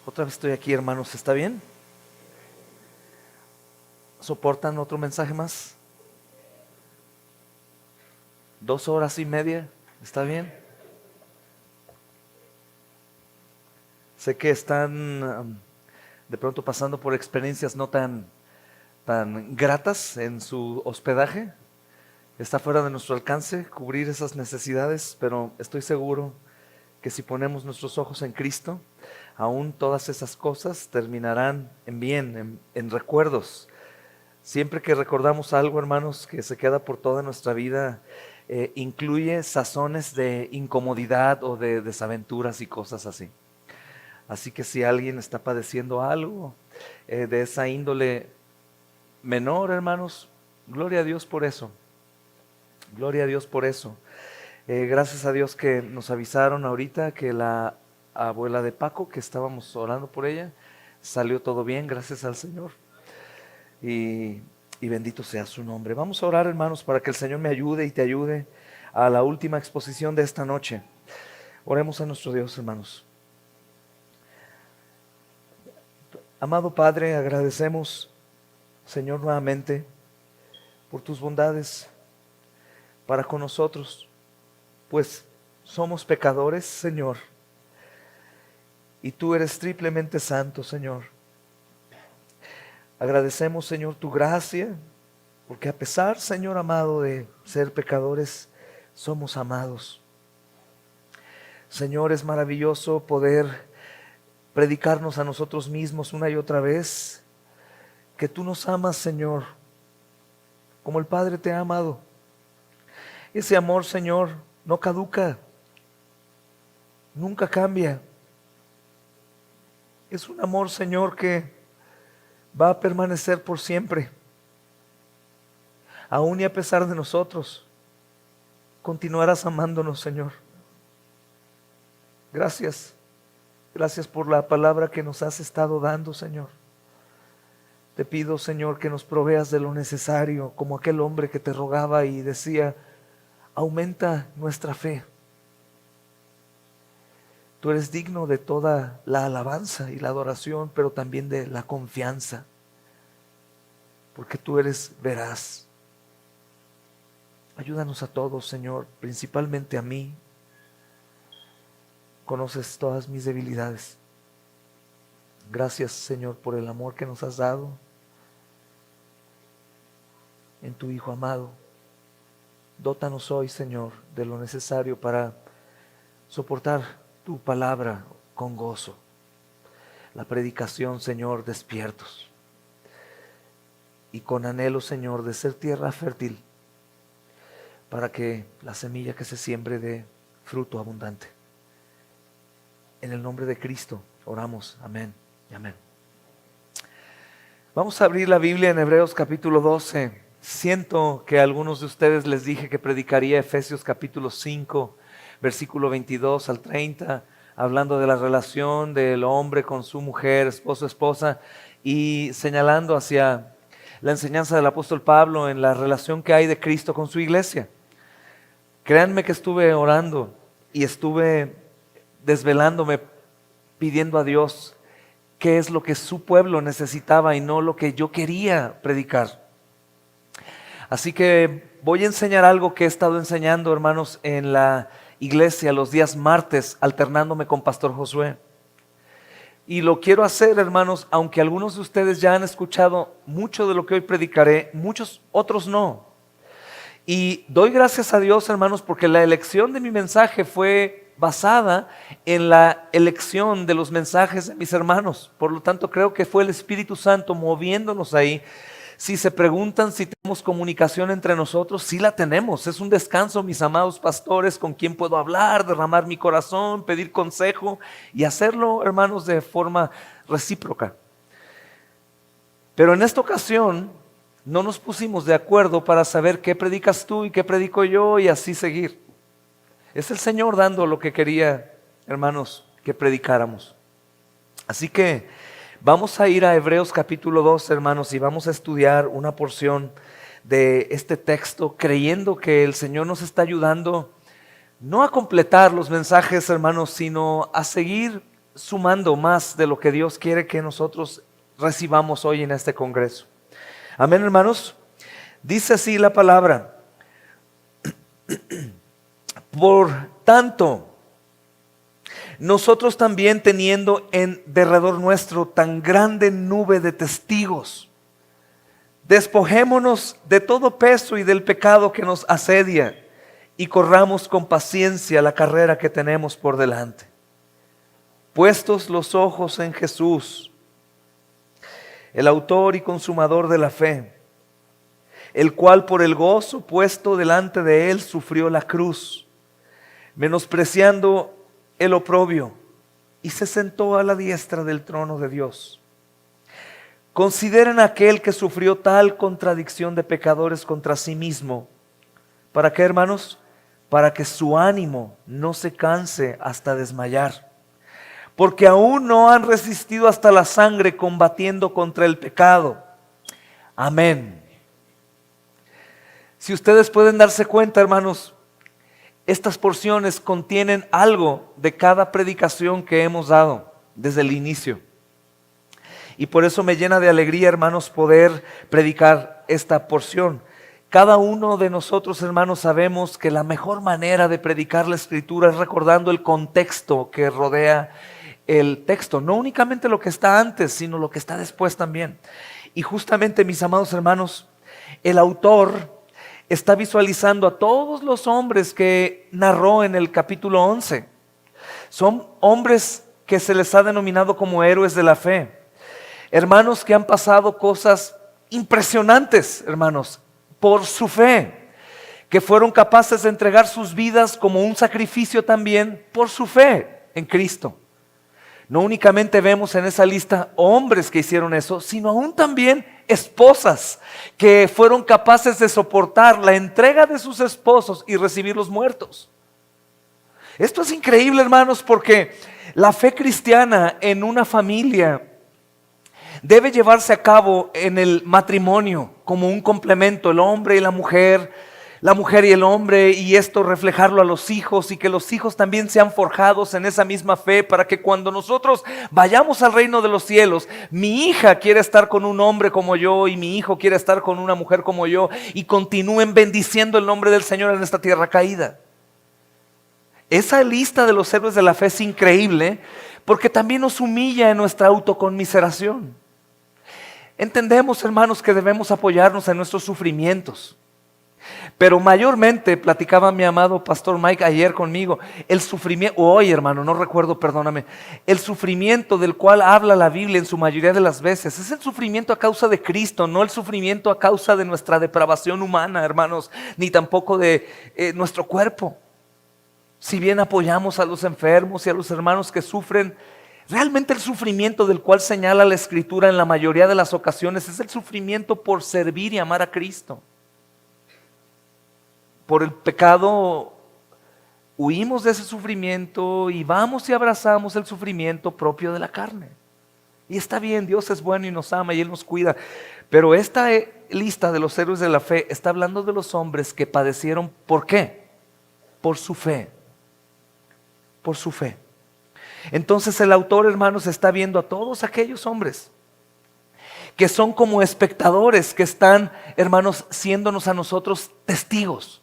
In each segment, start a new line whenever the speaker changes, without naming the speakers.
Otra vez estoy aquí, hermanos, ¿está bien? ¿Soportan otro mensaje más? 2 horas y media, ¿está bien? Sé que están de pronto pasando por experiencias no tan gratas en su hospedaje. Está fuera de nuestro alcance cubrir esas necesidades, pero estoy seguro que si ponemos nuestros ojos en Cristo, aún todas esas cosas terminarán en bien, en recuerdos. Siempre que recordamos algo, hermanos, que se queda por toda nuestra vida, incluye sazones de incomodidad o de desaventuras y cosas así. Así que si alguien está padeciendo algo de esa índole menor, hermanos, gloria a Dios por eso. Gloria a Dios por eso. Gracias a Dios que nos avisaron ahorita que la abuela de Paco, que estábamos orando por ella, salió todo bien, gracias al Señor. Y bendito sea su nombre. Vamos a orar, hermanos, para que el Señor me ayude y te ayude a la última exposición de esta noche. Oremos a nuestro Dios, hermanos. Amado Padre, agradecemos, Señor, nuevamente por tus bondades para con nosotros, pues somos pecadores, Señor, y tú eres triplemente santo, Señor. Agradecemos, Señor, tu gracia, porque a pesar, Señor amado, de ser pecadores, somos amados. Señor, es maravilloso poder predicarnos a nosotros mismos una y otra vez que tú nos amas, Señor, como el Padre te ha amado. Ese amor, Señor, no caduca, nunca cambia. Es un amor, Señor, que va a permanecer por siempre. Aún y a pesar de nosotros, continuarás amándonos, Señor. Gracias. Gracias por la palabra que nos has estado dando, Señor. Te pido, Señor, que nos proveas de lo necesario, como aquel hombre que te rogaba y decía, aumenta nuestra fe. Tú eres digno de toda la alabanza y la adoración, pero también de la confianza, porque tú eres veraz. Ayúdanos a todos, Señor, principalmente a mí. Conoces todas mis debilidades. Gracias, Señor, por el amor que nos has dado en tu Hijo amado. Dótanos hoy, Señor, de lo necesario para soportar tu palabra con gozo. La predicación, Señor, despiertos. Y con anhelo, Señor, de ser tierra fértil para que la semilla que se siembre dé fruto abundante. En el nombre de Cristo oramos. Amén y amén. Vamos a abrir la Biblia en Hebreos capítulo 12. Siento que a algunos de ustedes les dije que predicaría Efesios capítulo 5, versículo 22 al 30, hablando de la relación del hombre con su mujer, esposo, esposa, y señalando hacia la enseñanza del apóstol Pablo en la relación que hay de Cristo con su iglesia. Créanme que estuve orando y estuve desvelándome pidiendo a Dios qué es lo que su pueblo necesitaba y no lo que yo quería predicar. Así que voy a enseñar algo que he estado enseñando, hermanos, en la iglesia los días martes, alternándome con Pastor Josué. Y lo quiero hacer, hermanos, aunque algunos de ustedes ya han escuchado mucho de lo que hoy predicaré, muchos otros no. Y doy gracias a Dios, hermanos, porque la elección de mi mensaje fue basada en la elección de los mensajes de mis hermanos. Por lo tanto, creo que fue el Espíritu Santo moviéndonos ahí. Si se preguntan si tenemos comunicación entre nosotros, sí la tenemos. Es un descanso, mis amados pastores, con quien puedo hablar, derramar mi corazón, pedir consejo y hacerlo, hermanos, de forma recíproca. Pero en esta ocasión no nos pusimos de acuerdo para saber qué predicas tú y qué predico yo y así seguir. Es el Señor dando lo que quería, hermanos, que predicáramos. Así que vamos a ir a Hebreos capítulo 2, hermanos, y vamos a estudiar una porción de este texto, creyendo que el Señor nos está ayudando no a completar los mensajes, hermanos, sino a seguir sumando más de lo que Dios quiere que nosotros recibamos hoy en este congreso. Amén, hermanos. Dice así la palabra: por tanto, nosotros también, teniendo en derredor nuestro tan grande nube de testigos, despojémonos de todo peso y del pecado que nos asedia, y corramos con paciencia la carrera que tenemos por delante. Puestos los ojos en Jesús, el autor y consumador de la fe, el cual por el gozo puesto delante de él sufrió la cruz, menospreciando el oprobio, y se sentó a la diestra del trono de Dios. Consideren a aquel que sufrió tal contradicción de pecadores contra sí mismo. ¿Para qué, hermanos? Para que su ánimo no se canse hasta desmayar. Porque aún no han resistido hasta la sangre combatiendo contra el pecado. Amén. Si ustedes pueden darse cuenta, hermanos, estas porciones contienen algo de cada predicación que hemos dado desde el inicio. Y por eso me llena de alegría, hermanos, poder predicar esta porción. Cada uno de nosotros, hermanos, sabemos que la mejor manera de predicar la Escritura es recordando el contexto que rodea el texto. No únicamente lo que está antes, sino lo que está después también. Y justamente, mis amados hermanos, el autor está visualizando a todos los hombres que narró en el capítulo 11. Son hombres que se les ha denominado como héroes de la fe. Hermanos que han pasado cosas impresionantes, hermanos, por su fe, que fueron capaces de entregar sus vidas como un sacrificio también por su fe en Cristo. No únicamente vemos en esa lista hombres que hicieron eso, sino aún también esposas que fueron capaces de soportar la entrega de sus esposos y recibirlos muertos. Esto es increíble, hermanos, porque la fe cristiana en una familia debe llevarse a cabo en el matrimonio como un complemento, el hombre y la mujer y el hombre, y esto reflejarlo a los hijos, y que los hijos también sean forjados en esa misma fe, para que cuando nosotros vayamos al reino de los cielos, mi hija quiere estar con un hombre como yo y mi hijo quiere estar con una mujer como yo, y continúen bendiciendo el nombre del Señor en esta tierra caída. Esa lista de los héroes de la fe es increíble, porque también nos humilla en nuestra autoconmiseración. Entendemos, hermanos, que debemos apoyarnos en nuestros sufrimientos, pero mayormente, platicaba mi amado pastor Mike ayer conmigo, el sufrimiento, hoy hermano, no recuerdo, perdóname, el sufrimiento del cual habla la Biblia en su mayoría de las veces, es el sufrimiento a causa de Cristo, no el sufrimiento a causa de nuestra depravación humana, hermanos, ni tampoco de nuestro cuerpo. Si bien apoyamos a los enfermos y a los hermanos que sufren, realmente el sufrimiento del cual señala la Escritura en la mayoría de las ocasiones es el sufrimiento por servir y amar a Cristo. Por el pecado huimos de ese sufrimiento y vamos y abrazamos el sufrimiento propio de la carne. Y está bien, Dios es bueno y nos ama y Él nos cuida. Pero esta lista de los héroes de la fe está hablando de los hombres que padecieron. ¿Por qué? Por su fe. Por su fe. Entonces el autor, hermanos, está viendo a todos aquellos hombres que son como espectadores, que están, hermanos, siéndonos a nosotros testigos.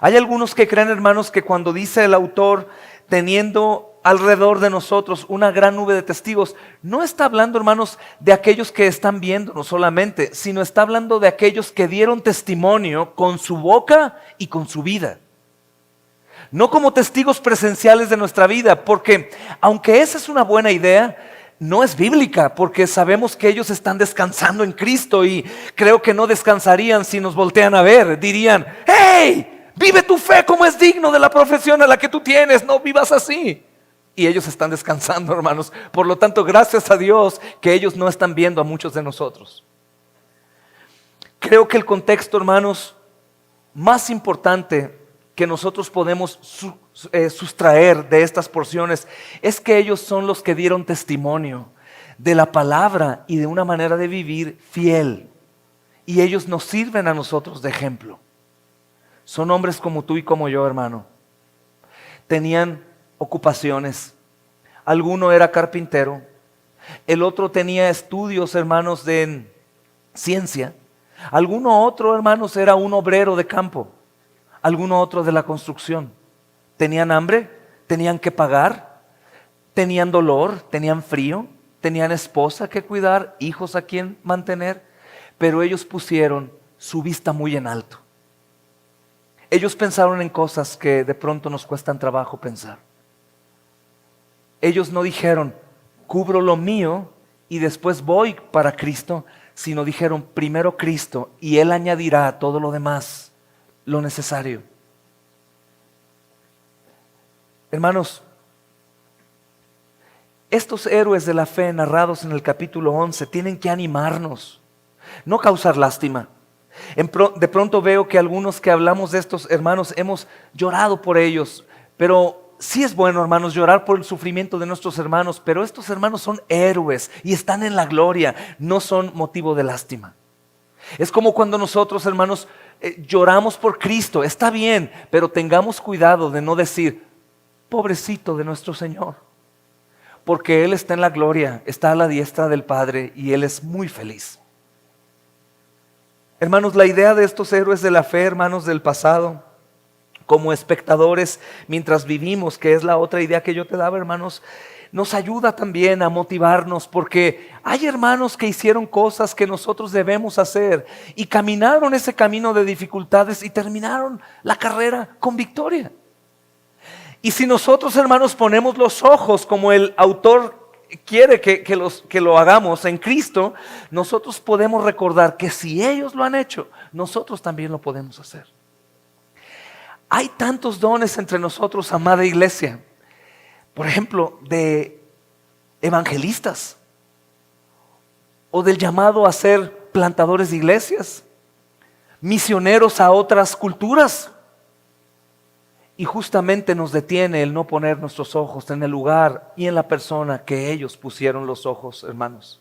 Hay algunos que creen, hermanos, que cuando dice el autor, teniendo alrededor de nosotros una gran nube de testigos, no está hablando, hermanos, de aquellos que están viéndonos solamente, sino está hablando de aquellos que dieron testimonio con su boca y con su vida. No como testigos presenciales de nuestra vida, porque aunque esa es una buena idea, no es bíblica, porque sabemos que ellos están descansando en Cristo y creo que no descansarían si nos voltean a ver. Dirían: ¡hey! Vive tu fe como es digno de la profesión a la que tú tienes, no vivas así. Y ellos están descansando, hermanos. Por lo tanto, gracias a Dios que ellos no están viendo a muchos de nosotros. Creo que el contexto, hermanos, más importante que nosotros podemos sustraer de estas porciones es que ellos son los que dieron testimonio de la palabra y de una manera de vivir fiel. Y ellos nos sirven a nosotros de ejemplo. Son hombres como tú y como yo, hermano. Tenían ocupaciones, alguno era carpintero, el otro tenía estudios, hermanos, de ciencia, alguno otro, hermanos, era un obrero de campo, alguno otro de la construcción. Tenían hambre, tenían que pagar, tenían dolor, tenían frío, tenían esposa que cuidar, hijos a quien mantener, pero ellos pusieron su vista muy en alto. Ellos pensaron en cosas que de pronto nos cuestan trabajo pensar. Ellos no dijeron, cubro lo mío y después voy para Cristo, sino dijeron, primero Cristo y Él añadirá a todo lo demás lo necesario. Hermanos, estos héroes de la fe narrados en el capítulo 11 tienen que animarnos, no causar lástima. De pronto veo que algunos que hablamos de estos hermanos hemos llorado por ellos, pero sí es bueno, hermanos, llorar por el sufrimiento de nuestros hermanos, pero estos hermanos son héroes y están en la gloria, no son motivo de lástima. Es como cuando nosotros, hermanos, lloramos por Cristo, está bien, pero tengamos cuidado de no decir, pobrecito de nuestro Señor, porque Él está en la gloria, está a la diestra del Padre y Él es muy feliz. Hermanos, la idea de estos héroes de la fe, hermanos del pasado, como espectadores mientras vivimos, que es la otra idea que yo te daba, hermanos, nos ayuda también a motivarnos, porque hay hermanos que hicieron cosas que nosotros debemos hacer y caminaron ese camino de dificultades y terminaron la carrera con victoria. Y si nosotros, hermanos, ponemos los ojos como el autor quiere que lo hagamos en Cristo, nosotros podemos recordar que si ellos lo han hecho, nosotros también lo podemos hacer. Hay tantos dones entre nosotros, amada iglesia. Por ejemplo, de evangelistas o del llamado a ser plantadores de iglesias, misioneros a otras culturas. Y justamente nos detiene el no poner nuestros ojos en el lugar y en la persona que ellos pusieron los ojos, hermanos.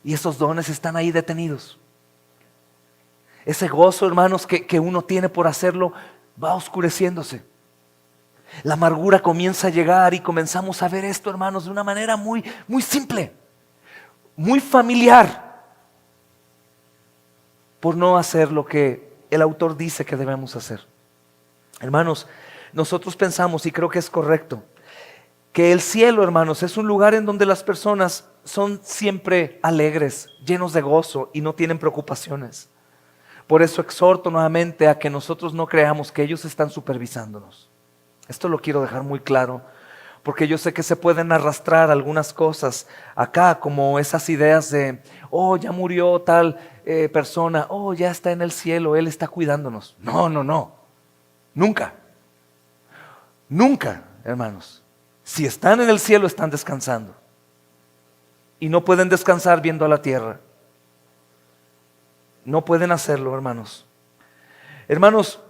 Y esos dones están ahí detenidos. Ese gozo, hermanos, que uno tiene por hacerlo va oscureciéndose. La amargura comienza a llegar y comenzamos a ver esto, hermanos, de una manera muy, muy simple, muy familiar, por no hacer lo que el autor dice que debemos hacer. Hermanos, nosotros pensamos, y creo que es correcto, que el cielo, hermanos, es un lugar en donde las personas son siempre alegres, llenos de gozo y no tienen preocupaciones. Por eso exhorto nuevamente a que nosotros no creamos que ellos están supervisándonos. Esto lo quiero dejar muy claro, porque yo sé que se pueden arrastrar algunas cosas acá, como esas ideas de, oh, ya murió tal persona, oh, ya está en el cielo, Él está cuidándonos. No, no, no. Nunca, nunca, hermanos. Si están en el cielo, están descansando. Y no pueden descansar viendo a la tierra. No pueden hacerlo, hermanos. Hermanos,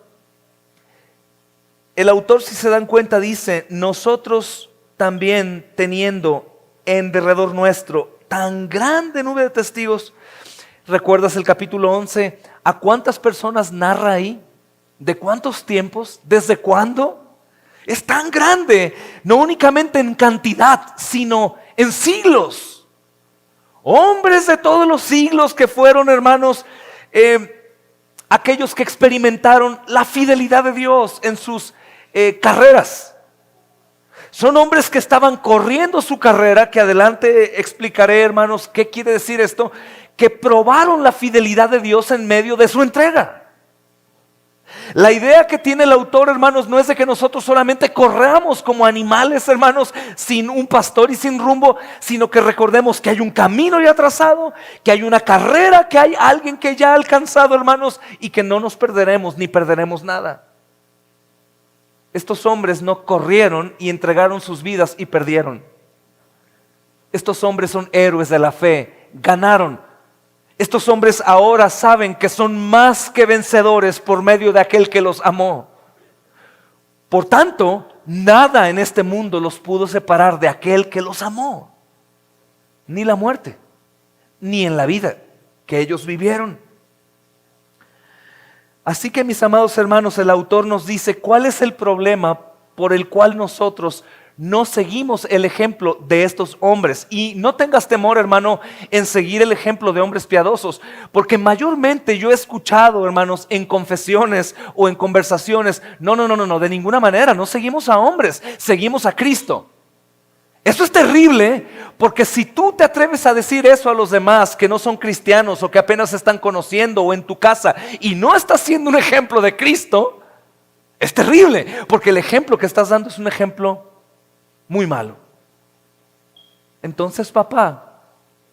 el autor, si se dan cuenta, dice, nosotros también teniendo en derredor nuestro tan grande nube de testigos. ¿Recuerdas el capítulo 11? ¿A cuántas personas narra ahí? ¿De cuántos tiempos? ¿Desde cuándo? Es tan grande, no únicamente en cantidad, sino en siglos. Hombres de todos los siglos que fueron, hermanos, aquellos que experimentaron la fidelidad de Dios en sus carreras. Son hombres que estaban corriendo su carrera, que adelante explicaré, hermanos, qué quiere decir esto, que probaron la fidelidad de Dios en medio de su entrega. La idea que tiene el autor, hermanos, no es de que nosotros solamente corramos como animales, hermanos, sin un pastor y sin rumbo, sino que recordemos que hay un camino ya trazado, que hay una carrera, que hay alguien que ya ha alcanzado, hermanos, y que no nos perderemos ni perderemos nada. Estos hombres no corrieron y entregaron sus vidas y perdieron. Estos hombres son héroes de la fe, ganaron. Estos hombres ahora saben que son más que vencedores por medio de aquel que los amó. Por tanto, nada en este mundo los pudo separar de aquel que los amó. Ni la muerte, ni en la vida que ellos vivieron. Así que, mis amados hermanos, el autor nos dice, ¿cuál es el problema por el cual nosotros no seguimos el ejemplo de estos hombres. Y no tengas temor, hermano, en seguir el ejemplo de hombres piadosos, porque mayormente yo he escuchado, hermanos, en confesiones o en conversaciones, no, de ninguna manera, no seguimos a hombres, seguimos a Cristo. Esto es terrible, porque si tú te atreves a decir eso a los demás que no son cristianos o que apenas se están conociendo o en tu casa y no estás siendo un ejemplo de Cristo, es terrible, porque el ejemplo que estás dando es un ejemplo muy malo. Entonces, papá,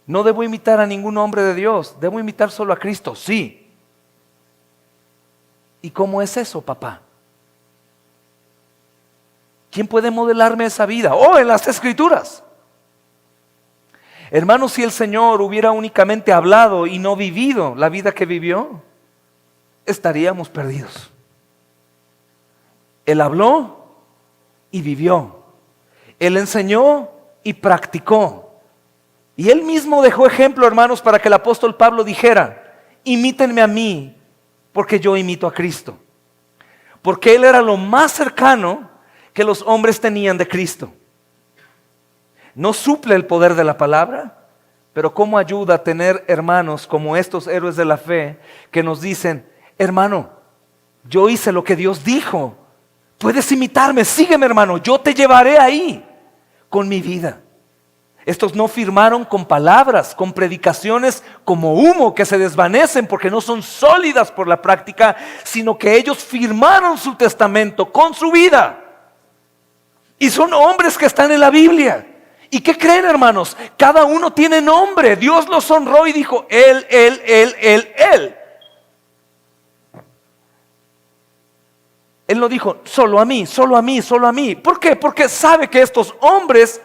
no debo imitar a ningún hombre de Dios, debo imitar solo a Cristo, sí. ¿Y cómo es eso, papá? ¿Quién puede modelarme esa vida? Oh, en las Escrituras. Hermanos, si el Señor hubiera únicamente hablado y no vivido la vida que vivió, estaríamos perdidos. Él habló y vivió. Él enseñó y practicó. Y Él mismo dejó ejemplo, hermanos, para que el apóstol Pablo dijera: imítenme a mí, porque yo imito a Cristo. Porque Él era lo más cercano que los hombres tenían de Cristo. No suple el poder de la palabra, pero cómo ayuda a tener hermanos como estos héroes de la fe que nos dicen: hermano, yo hice lo que Dios dijo, puedes imitarme, sígueme, hermano, yo te llevaré ahí con mi vida. Estos no firmaron con palabras, con predicaciones como humo que se desvanecen porque no son sólidas por la práctica, sino que ellos firmaron su testamento con su vida. Y son hombres que están en la Biblia. ¿Y qué creen, hermanos? Cada uno tiene nombre. Dios los honró y dijo: Él. Él no dijo: solo a mí, solo a mí, solo a mí. ¿Por qué? Porque sabe que estos hombres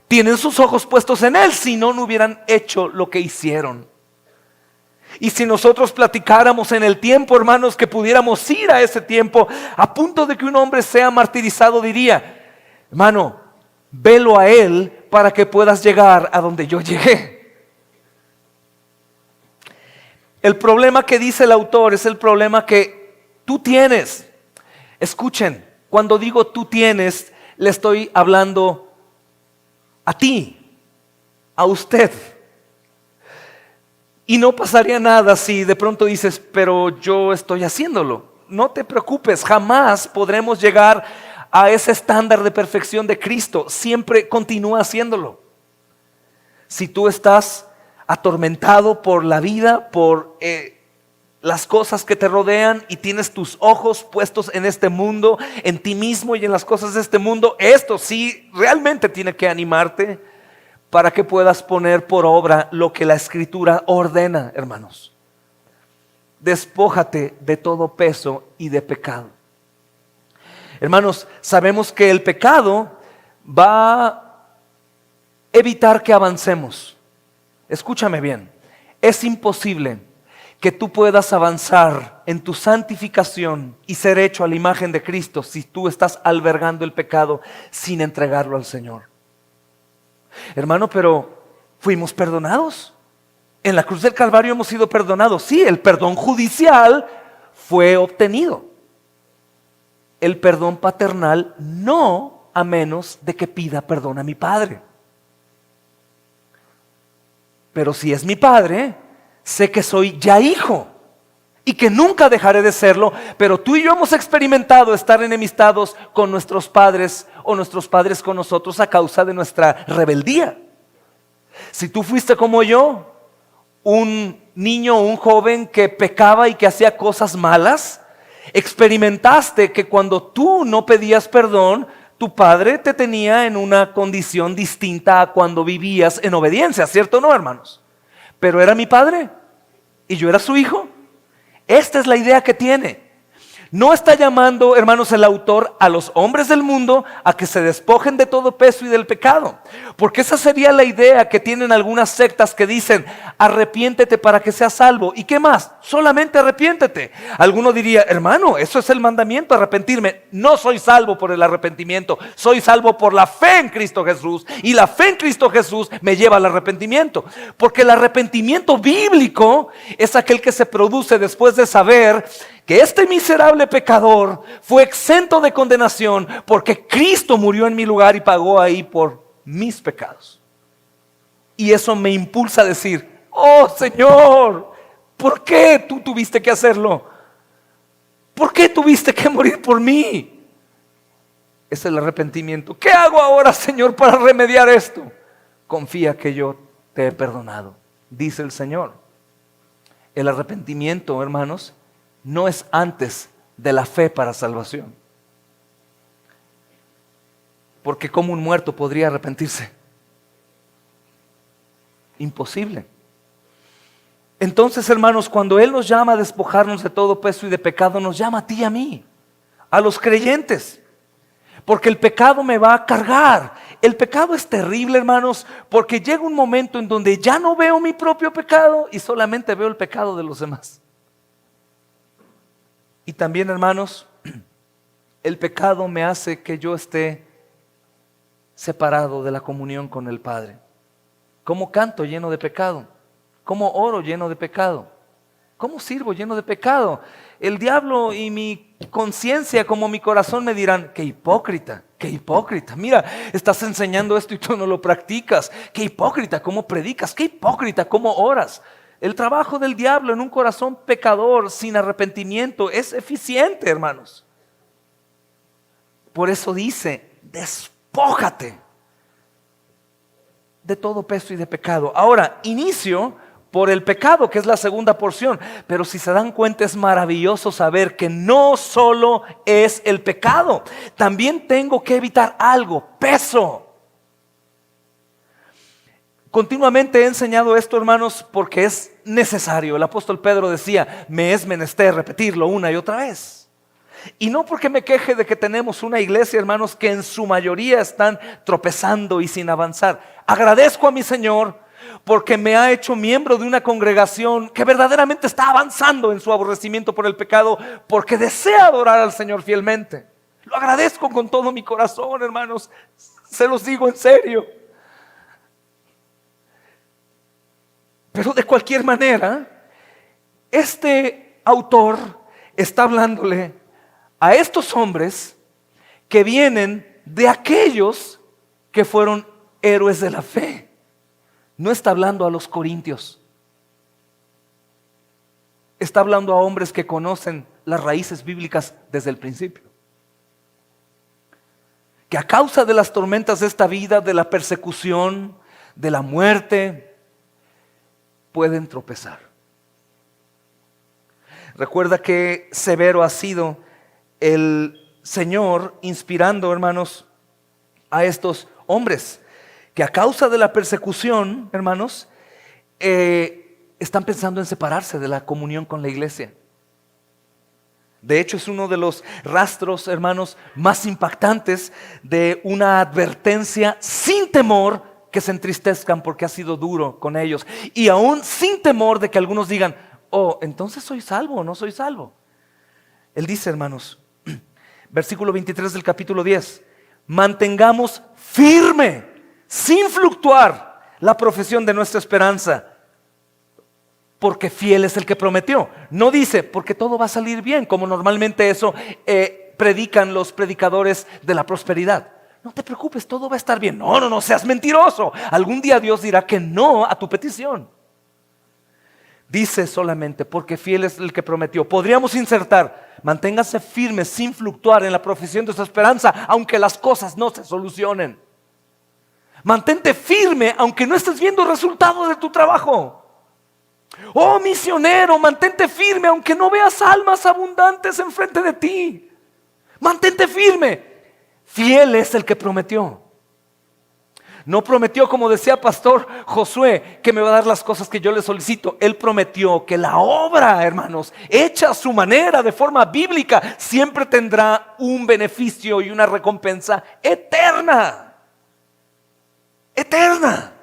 tienen sus ojos puestos en Él. Si no, no hubieran hecho lo que hicieron. Y si nosotros platicáramos en el tiempo, hermanos, que pudiéramos ir a ese tiempo, a punto de que un hombre sea martirizado, diría: hermano, velo a Él para que puedas llegar a donde yo llegué. El problema que dice el autor es el problema que tú tienes. Escuchen, cuando digo tú tienes, le estoy hablando a ti, a usted. Y no pasaría nada si de pronto dices: pero yo estoy haciéndolo. No te preocupes, jamás podremos llegar a ese estándar de perfección de Cristo. Siempre continúa haciéndolo. Si tú estás atormentado por la vida, por las cosas que te rodean y tienes tus ojos puestos en este mundo, en ti mismo y en las cosas de este mundo, esto sí realmente tiene que animarte para que puedas poner por obra lo que la Escritura ordena, hermanos. Despójate de todo peso y de pecado. Hermanos, sabemos que el pecado va a evitar que avancemos. Escúchame bien, es imposible que tú puedas avanzar en tu santificación y ser hecho a la imagen de Cristo si tú estás albergando el pecado sin entregarlo al Señor. Hermano, pero fuimos perdonados. En la cruz del Calvario hemos sido perdonados. Sí, el perdón judicial fue obtenido. El perdón paternal no, a menos de que pida perdón a mi Padre. Pero si es mi Padre, sé que soy ya hijo y que nunca dejaré de serlo. Pero tú y yo hemos experimentado estar enemistados con nuestros padres o nuestros padres con nosotros a causa de nuestra rebeldía. Si tú fuiste como yo, un niño o un joven que pecaba y que hacía cosas malas, experimentaste que cuando tú no pedías perdón, tu padre te tenía en una condición distinta a cuando vivías en obediencia, ¿cierto o no, hermanos? Pero era mi padre y yo era su hijo. Esta es la idea que tiene. No está llamando, hermanos, el autor a los hombres del mundo a que se despojen de todo peso y del pecado. Porque esa sería la idea que tienen algunas sectas que dicen: arrepiéntete para que seas salvo. ¿Y qué más? Solamente arrepiéntete. Alguno diría: hermano, eso es el mandamiento, arrepentirme. No soy salvo por el arrepentimiento, soy salvo por la fe en Cristo Jesús. Y la fe en Cristo Jesús me lleva al arrepentimiento. Porque el arrepentimiento bíblico es aquel que se produce después de saber que este miserable pecador fue exento de condenación porque Cristo murió en mi lugar y pagó ahí por mis pecados. Y eso me impulsa a decir: oh Señor, ¿por qué tú tuviste que hacerlo? ¿Por qué tuviste que morir por mí? Es el arrepentimiento. ¿Qué hago ahora, Señor, para remediar esto? Confía que yo te he perdonado, dice el Señor. El arrepentimiento, hermanos, no es antes de la fe para salvación. Porque ¿cómo un muerto podría arrepentirse? Imposible. Entonces, hermanos, cuando Él nos llama a despojarnos de todo peso y de pecado, nos llama a ti y a mí, a los creyentes. Porque el pecado me va a cargar. El pecado es terrible, hermanos, porque llega un momento en donde ya no veo mi propio pecado y solamente veo el pecado de los demás. Y también, hermanos, el pecado me hace que yo esté separado de la comunión con el Padre. ¿Cómo canto lleno de pecado? ¿Cómo oro lleno de pecado? ¿Cómo sirvo lleno de pecado? El diablo y mi conciencia como mi corazón me dirán: qué hipócrita, qué hipócrita. Mira, estás enseñando esto y tú no lo practicas. Qué hipócrita, cómo predicas. Qué hipócrita, cómo oras. El trabajo del diablo en un corazón pecador sin arrepentimiento es eficiente, hermanos. Por eso dice: despójate de todo peso y de pecado. Ahora, inicio por el pecado, que es la segunda porción. Pero si se dan cuenta, es maravilloso saber que no solo es el pecado. También tengo que evitar algo: peso. Continuamente he enseñado esto, hermanos, porque es necesario. El apóstol Pedro decía: me es menester repetirlo una y otra vez. Y no porque me queje de que tenemos una iglesia, hermanos, que en su mayoría están tropezando y sin avanzar. Agradezco a mi Señor porque me ha hecho miembro de una congregación que verdaderamente está avanzando en su aborrecimiento por el pecado, porque desea adorar al Señor fielmente. Lo agradezco con todo mi corazón, hermanos. Se los digo en serio. Pero de cualquier manera, este autor está hablándole a estos hombres que vienen de aquellos que fueron héroes de la fe. No está hablando a los corintios. Está hablando a hombres que conocen las raíces bíblicas desde el principio. Que a causa de las tormentas de esta vida, de la persecución, de la muerte, pueden tropezar. Recuerda que severo ha sido el Señor inspirando, hermanos, a estos hombres que a causa de la persecución, hermanos, están pensando en separarse de la comunión con la iglesia. De hecho, es uno de los rastros, hermanos, más impactantes de una advertencia sin temor que se entristezcan porque ha sido duro con ellos, y aún sin temor de que algunos digan: oh, entonces soy salvo o no soy salvo. Él dice, hermanos, versículo 23 del capítulo 10: mantengamos firme, sin fluctuar, la profesión de nuestra esperanza, porque fiel es el que prometió. No dice porque todo va a salir bien, como normalmente eso predican los predicadores de la prosperidad. No te preocupes, todo va a estar bien. No seas mentiroso. Algún día Dios dirá que no a tu petición. Dice solamente porque fiel es el que prometió. Podríamos insertar: manténgase firme sin fluctuar en la profesión de su esperanza, aunque las cosas no se solucionen. Mantente firme aunque no estés viendo resultados de tu trabajo. Oh misionero, mantente firme aunque no veas almas abundantes enfrente de ti. Mantente firme. Fiel es el que prometió. No prometió, como decía pastor Josué, que me va a dar las cosas que yo le solicito. Él prometió que la obra, hermanos, hecha a su manera, de forma bíblica, siempre tendrá un beneficio y una recompensa eterna. Eterna.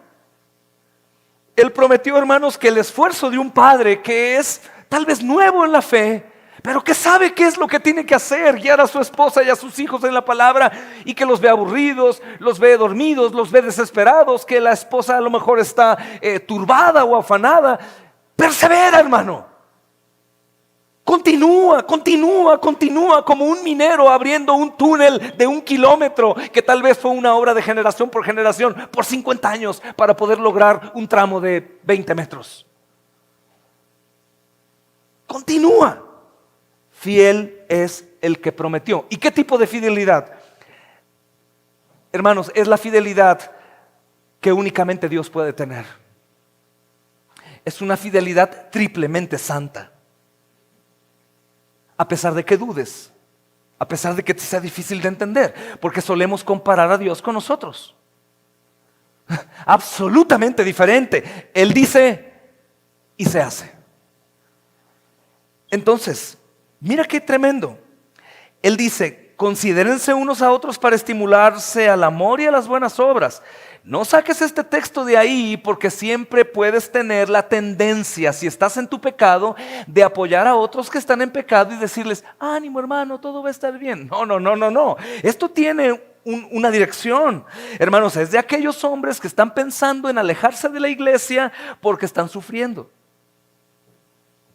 Él prometió, hermanos, que el esfuerzo de un padre que es tal vez nuevo en la fe, pero que sabe qué es lo que tiene que hacer: guiar a su esposa y a sus hijos en la palabra, y que los ve aburridos, los ve dormidos, los ve desesperados, que la esposa a lo mejor está turbada o afanada. Persevera, hermano. Continúa, continúa, continúa como un minero abriendo un túnel de 1 kilómetro, que tal vez fue una obra de generación, por 50 años, para poder lograr un tramo de 20 metros. Continúa. Fiel es el que prometió. ¿Y qué tipo de fidelidad? Hermanos, es la fidelidad que únicamente Dios puede tener. Es una fidelidad triplemente santa. A pesar de que dudes, a pesar de que te sea difícil de entender, porque solemos comparar a Dios con nosotros. Absolutamente diferente. Él dice y se hace. Entonces, mira qué tremendo. Él dice: considérense unos a otros para estimularse al amor y a las buenas obras. No saques este texto de ahí, porque siempre puedes tener la tendencia, si estás en tu pecado, de apoyar a otros que están en pecado y decirles: ánimo hermano, todo va a estar bien. No. Esto tiene una dirección. Hermanos, es de aquellos hombres que están pensando en alejarse de la iglesia porque están sufriendo.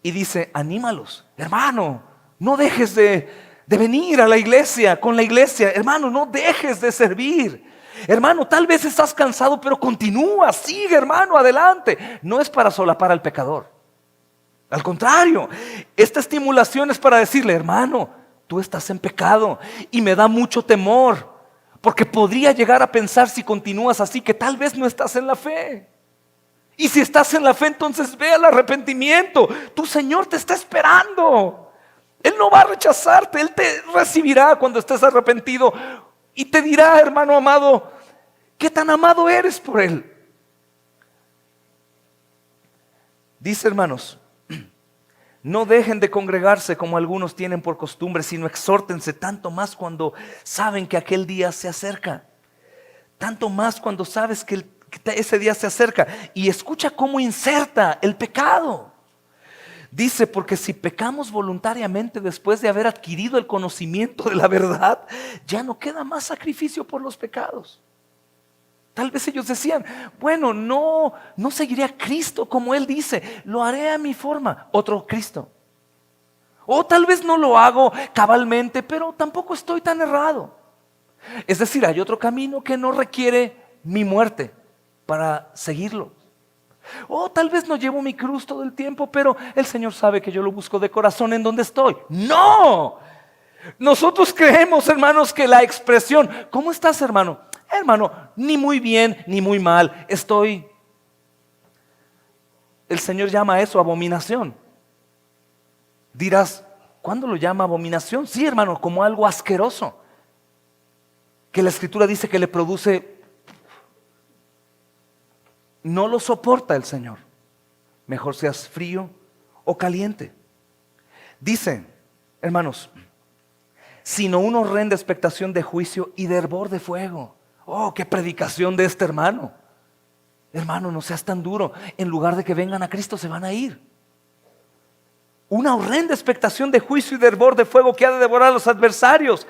Y dice: anímalos, hermano, no dejes de venir a la iglesia, con la iglesia. Hermano, no dejes de servir. Hermano, tal vez estás cansado, pero continúa, sigue, hermano, adelante. No es para solapar al pecador. Al contrario, esta estimulación es para decirle: hermano, tú estás en pecado y me da mucho temor, porque podría llegar a pensar, si continúas así, que tal vez no estás en la fe. Y si estás en la fe, entonces ve al arrepentimiento. Tu Señor te está esperando. Él no va a rechazarte, Él te recibirá cuando estés arrepentido y te dirá: hermano amado, ¿qué tan amado eres por Él? Dice, hermanos, no dejen de congregarse como algunos tienen por costumbre, sino exhórtense, tanto más cuando saben que aquel día se acerca. Tanto más cuando sabes que ese día se acerca. Y escucha cómo inserta el pecado. Dice: porque si pecamos voluntariamente después de haber adquirido el conocimiento de la verdad, ya no queda más sacrificio por los pecados. Tal vez ellos decían: bueno, no seguiré a Cristo como Él dice, lo haré a mi forma, otro Cristo. O tal vez no lo hago cabalmente, pero tampoco estoy tan errado. Es decir, hay otro camino que no requiere mi muerte para seguirlo. O tal vez no llevo mi cruz todo el tiempo, pero el Señor sabe que yo lo busco de corazón en donde estoy. ¡No! Nosotros creemos, hermanos, que la expresión: ¿cómo estás, hermano? Hermano, ni muy bien ni muy mal, estoy. El Señor llama a eso abominación. Dirás: ¿cuándo lo llama abominación? Sí, hermano, como algo asqueroso, que la Escritura dice que le produce. No lo soporta el Señor. Mejor seas frío o caliente. Dice, hermanos, sino una horrenda expectación de juicio y de hervor de fuego. Oh, qué predicación de este hermano. Hermano, no seas tan duro. En lugar de que vengan a Cristo, se van a ir. Una horrenda expectación de juicio y de hervor de fuego que ha de devorar a los adversarios.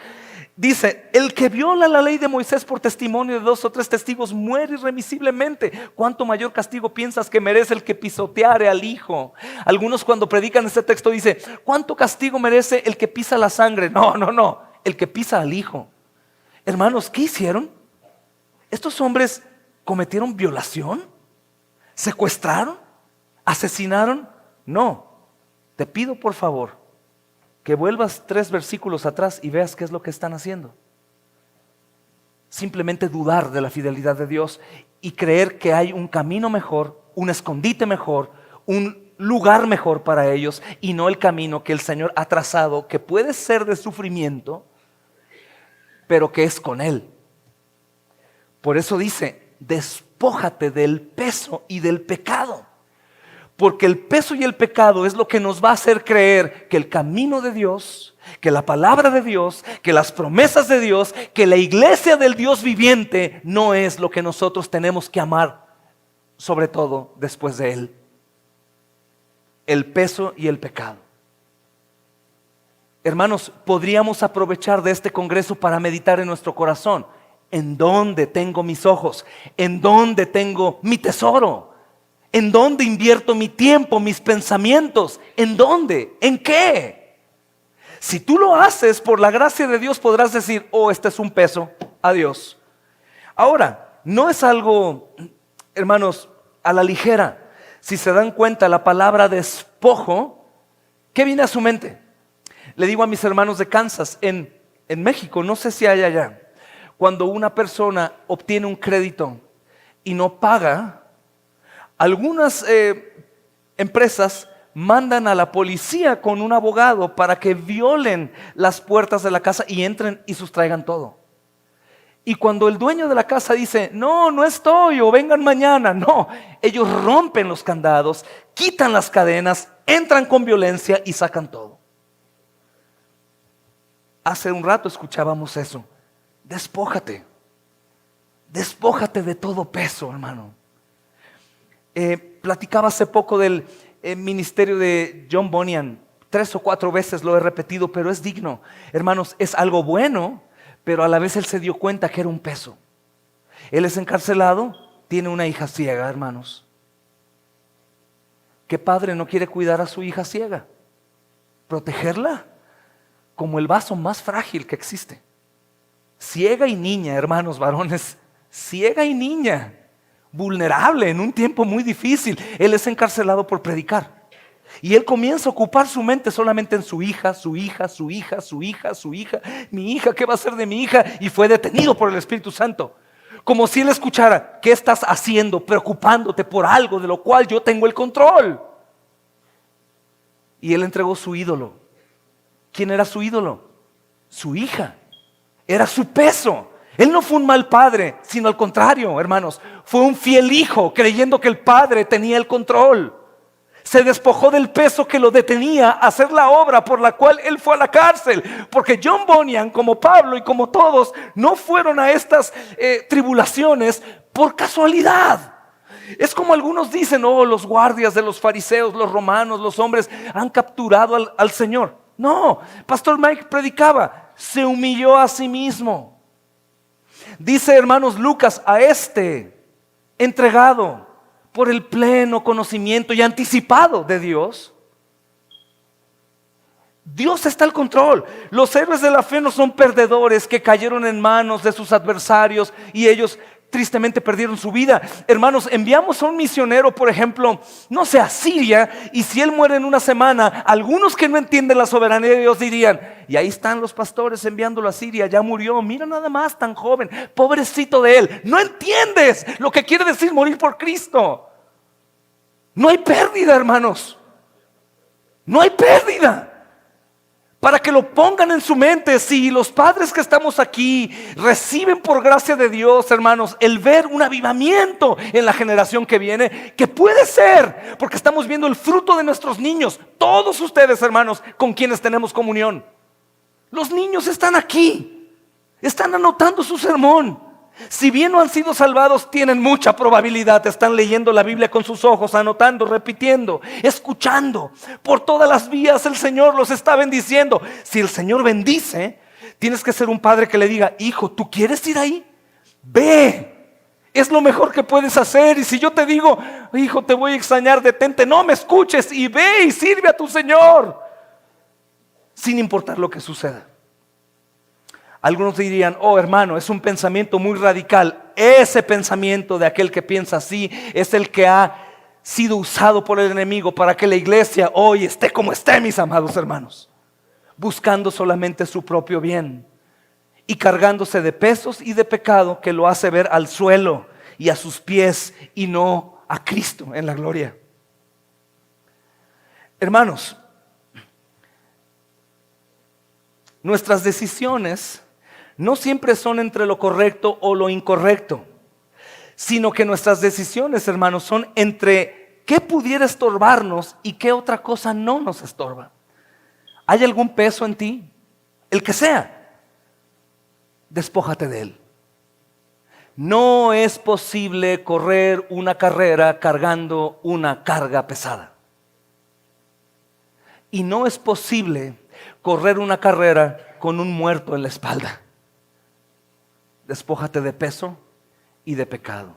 Dice: el que viola la ley de Moisés por testimonio de 2 o 3 testigos muere irremisiblemente. ¿Cuánto mayor castigo piensas que merece el que pisoteare al Hijo? Algunos, cuando predican este texto, dicen: ¿cuánto castigo merece el que pisa la sangre? No, el que pisa al Hijo. Hermanos, ¿qué hicieron? ¿Estos hombres cometieron violación? ¿Secuestraron? ¿Asesinaron? No. Te pido por favor que vuelvas 3 versículos atrás y veas qué es lo que están haciendo. Simplemente dudar de la fidelidad de Dios y creer que hay un camino mejor, un escondite mejor, un lugar mejor para ellos, y no el camino que el Señor ha trazado, que puede ser de sufrimiento, pero que es con Él. Por eso dice: despójate del peso y del pecado. Porque el peso y el pecado es lo que nos va a hacer creer que el camino de Dios, que la palabra de Dios, que las promesas de Dios, que la iglesia del Dios viviente no es lo que nosotros tenemos que amar, sobre todo después de Él. El peso y el pecado. Hermanos, podríamos aprovechar de este congreso para meditar en nuestro corazón: ¿en dónde tengo mis ojos? ¿En dónde tengo mi tesoro? ¿En dónde invierto mi tiempo, mis pensamientos? ¿En dónde? ¿En qué? Si tú lo haces por la gracia de Dios, podrás decir, oh, este es un peso, adiós. Ahora, no es algo, hermanos, a la ligera. Si se dan cuenta, la palabra despojo, ¿qué viene a su mente? Le digo a mis hermanos de Kansas, en México, no sé si hay allá, cuando una persona obtiene un crédito y no paga, algunas empresas mandan a la policía con un abogado para que violen las puertas de la casa y entren y sustraigan todo. Y cuando el dueño de la casa dice, no, no estoy, o vengan mañana, no, ellos rompen los candados, quitan las cadenas, entran con violencia y sacan todo. Hace un rato escuchábamos eso. Despójate de todo peso, hermano. Platicaba hace poco del ministerio de John Bunyan. 3 o 4 veces lo he repetido, pero es digno. Hermanos, es algo bueno, pero a la vez él se dio cuenta que era un peso. Él es encarcelado, tiene una hija ciega, hermanos. ¿Qué padre no quiere cuidar a su hija ciega? Protegerla como el vaso más frágil que existe. Ciega y niña, hermanos varones, ciega y niña, vulnerable en un tiempo muy difícil. Él es encarcelado por predicar. Y él comienza a ocupar su mente solamente en su hija, su hija, su hija, su hija, su hija. Mi hija, ¿qué va a ser de mi hija? Y fue detenido por el Espíritu Santo. Como si él escuchara, ¿qué estás haciendo? Preocupándote por algo de lo cual yo tengo el control. Y él entregó su ídolo. ¿Quién era su ídolo? Su hija. Era su peso. Él no fue un mal padre, sino al contrario, hermanos. Fue un fiel hijo, creyendo que el padre tenía el control. Se despojó del peso que lo detenía a hacer la obra por la cual él fue a la cárcel. Porque John Bunyan, como Pablo y como todos, no fueron a estas tribulaciones por casualidad. Es como algunos dicen, oh, los guardias de los fariseos, los romanos, los hombres han capturado al Señor. No, Pastor Mike predicaba, se humilló a sí mismo. Dice, hermanos, Lucas, a este entregado por el pleno conocimiento y anticipado de Dios. Dios está al control. Los héroes de la fe no son perdedores que cayeron en manos de sus adversarios y ellos tristemente perdieron su vida. Hermanos, enviamos a un misionero, por ejemplo, no sé, a Siria, y si él muere en una semana, algunos que no entienden la soberanía de Dios dirían, y ahí están los pastores enviándolo a Siria, ya murió, mira nada más, tan joven, pobrecito de él. No entiendes lo que quiere decir morir por Cristo. No hay pérdida, hermanos. No hay pérdida. Para que lo pongan en su mente, si los padres que estamos aquí reciben por gracia de Dios, hermanos, el ver un avivamiento en la generación que viene, que puede ser, porque estamos viendo el fruto de nuestros niños, todos ustedes, hermanos, con quienes tenemos comunión. Los niños están aquí, están anotando su sermón. Si bien no han sido salvados, tienen mucha probabilidad. Están leyendo la Biblia con sus ojos, anotando, repitiendo, escuchando. Por todas las vías el Señor los está bendiciendo. Si el Señor bendice, tienes que ser un padre que le diga, hijo, ¿tú quieres ir ahí? Ve, es lo mejor que puedes hacer. Y si yo te digo, hijo, te voy a extrañar, detente, no me escuches y ve y sirve a tu Señor, sin importar lo que suceda. Algunos dirían, oh hermano, es un pensamiento muy radical. Ese pensamiento de aquel que piensa así es el que ha sido usado por el enemigo para que la iglesia hoy esté como esté, mis amados hermanos, buscando solamente su propio bien y cargándose de pesos y de pecado que lo hace ver al suelo y a sus pies y no a Cristo en la gloria. Hermanos, nuestras decisiones no siempre son entre lo correcto o lo incorrecto, sino que nuestras decisiones, hermanos, son entre qué pudiera estorbarnos y qué otra cosa no nos estorba. ¿Hay algún peso en ti? El que sea, despójate de él. No es posible correr una carrera cargando una carga pesada. Y no es posible correr una carrera con un muerto en la espalda. Despójate de peso y de pecado.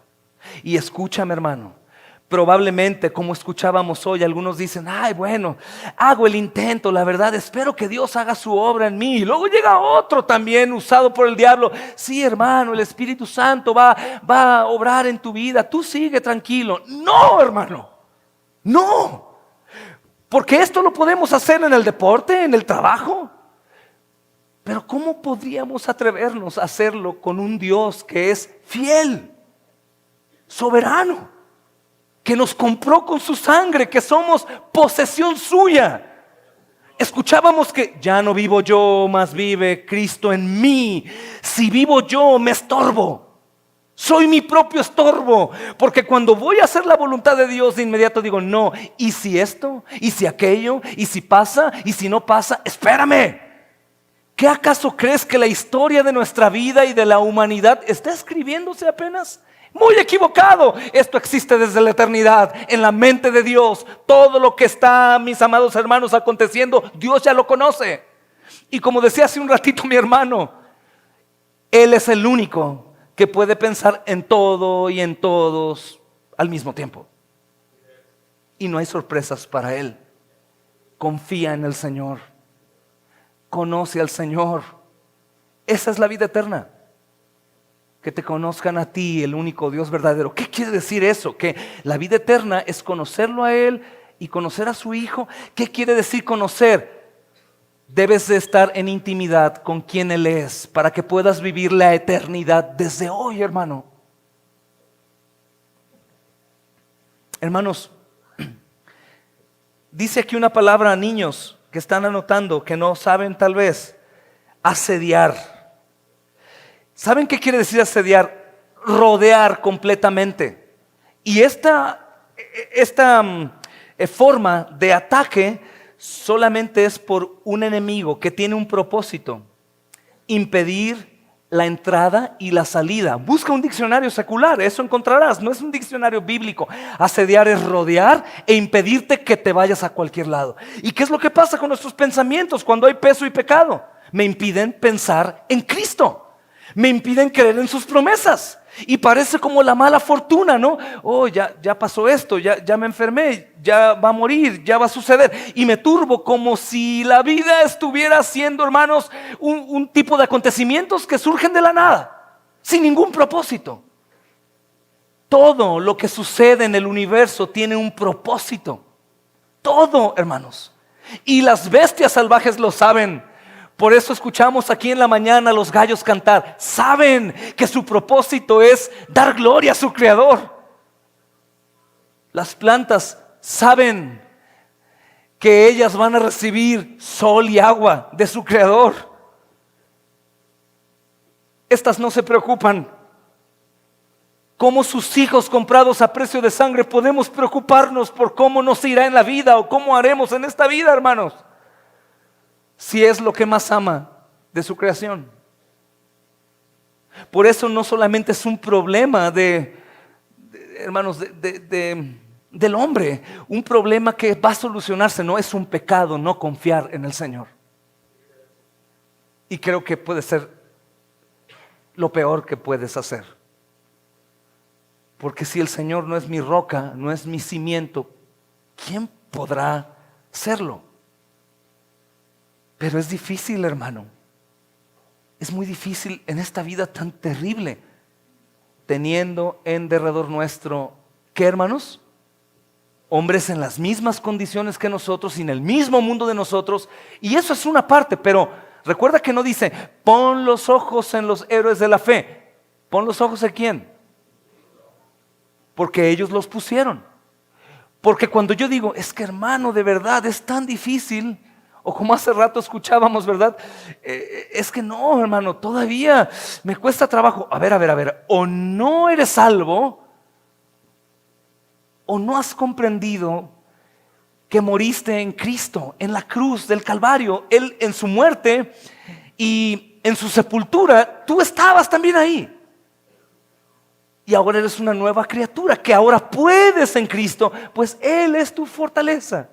Y escúchame, hermano, Probablemente, como escuchábamos hoy, algunos dicen, ay, bueno, hago el intento, la verdad, espero que Dios haga su obra en mí. Y luego llega otro también usado por el diablo. Sí, hermano, el Espíritu Santo va a obrar en tu vida. Tú sigue tranquilo. No, hermano, no. Porque esto lo podemos hacer en el deporte, en el trabajo. Pero ¿cómo podríamos atrevernos a hacerlo con un Dios que es fiel, soberano, que nos compró con su sangre, que somos posesión suya? Escuchábamos que ya no vivo yo, mas vive Cristo en mí. Si vivo yo, me estorbo. Soy mi propio estorbo, porque cuando voy a hacer la voluntad de Dios, de inmediato digo, no, ¿y si esto? ¿Y si aquello? ¿Y si pasa? ¿Y si no pasa? Espérame. ¿Qué acaso crees que la historia de nuestra vida y de la humanidad está escribiéndose apenas? Muy equivocado. Esto existe desde la eternidad, en la mente de Dios. Todo lo que está, mis amados hermanos, aconteciendo, Dios ya lo conoce. Y como decía hace un ratito mi hermano, Él es el único que puede pensar en todo y en todos al mismo tiempo. Y no hay sorpresas para Él. Confía en el Señor. Conoce al Señor. Esa es la vida eterna. Que te conozcan a ti, el único Dios verdadero. ¿Qué quiere decir eso? Que la vida eterna es conocerlo a Él y conocer a su Hijo. ¿Qué quiere decir conocer? Debes de estar en intimidad con quien Él es para que puedas vivir la eternidad desde hoy, hermano. Hermanos, dice aquí una palabra a niños que están anotando, que no saben tal vez: asediar. ¿Saben qué quiere decir asediar? Rodear completamente. Y esta forma de ataque solamente es por un enemigo que tiene un propósito: impedir la entrada y la salida. Busca un diccionario secular, eso encontrarás. No es un diccionario bíblico. Asediar es rodear e impedirte que te vayas a cualquier lado. ¿Y qué es lo que pasa con nuestros pensamientos cuando hay peso y pecado? Me impiden pensar en Cristo. Me impiden creer en sus promesas. Y parece como la mala fortuna, ¿no? Oh, ya pasó esto, ya me enfermé, ya va a morir, ya va a suceder. Y me turbo como si la vida estuviera siendo, hermanos, un tipo de acontecimientos que surgen de la nada, sin ningún propósito. Todo lo que sucede en el universo tiene un propósito. Todo, hermanos. Y las bestias salvajes lo saben. Por eso escuchamos aquí en la mañana a los gallos cantar. Saben que su propósito es dar gloria a su Creador. Las plantas saben que ellas van a recibir sol y agua de su Creador. Estas no se preocupan. Como sus hijos comprados a precio de sangre, podemos preocuparnos por cómo nos irá en la vida o cómo haremos en esta vida, hermanos, si es lo que más ama de su creación. Por eso no solamente es un problema hermanos, del hombre, un problema que va a solucionarse. No es un pecado no confiar en el Señor. Y creo que puede ser lo peor que puedes hacer. Porque si el Señor no es mi roca, no es mi cimiento, ¿quién podrá serlo? Pero es difícil, hermano. Es muy difícil en esta vida tan terrible, teniendo en derredor nuestro, ¿qué, hermanos? Hombres en las mismas condiciones que nosotros y en el mismo mundo de nosotros. Y eso es una parte, pero recuerda que no dice, pon los ojos en los héroes de la fe. ¿Pon los ojos en quién? Porque ellos los pusieron. Porque cuando yo digo, es que, hermano, de verdad es tan difícil, o como hace rato escuchábamos, ¿verdad? Es que no, hermano, todavía me cuesta trabajo. A ver, o no eres salvo, o no has comprendido que moriste en Cristo, en la cruz del Calvario. Él en su muerte y en su sepultura, tú estabas también ahí. Y ahora eres una nueva criatura, que ahora puedes en Cristo, pues Él es tu fortaleza.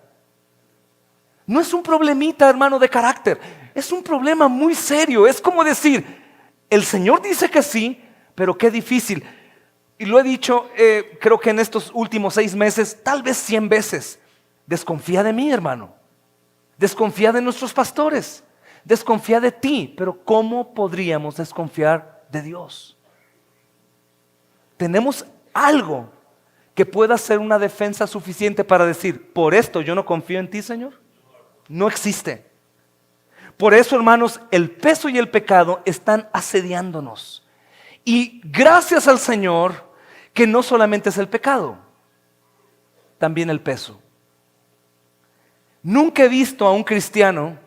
No es un problemita, hermano, de carácter. Es un problema muy serio. Es como decir, el Señor dice que sí, pero qué difícil. Y lo he dicho, creo que en estos últimos 6 meses, tal vez 100 veces. Desconfía de mí, hermano. Desconfía de nuestros pastores. Desconfía de ti. Pero ¿cómo podríamos desconfiar de Dios? Tenemos algo que pueda ser una defensa suficiente para decir, por esto yo no confío en ti, Señor. No existe. Por eso, hermanos, el peso y el pecado están asediándonos. Y gracias al Señor que no solamente es el pecado, también el peso. Nunca he visto a un cristiano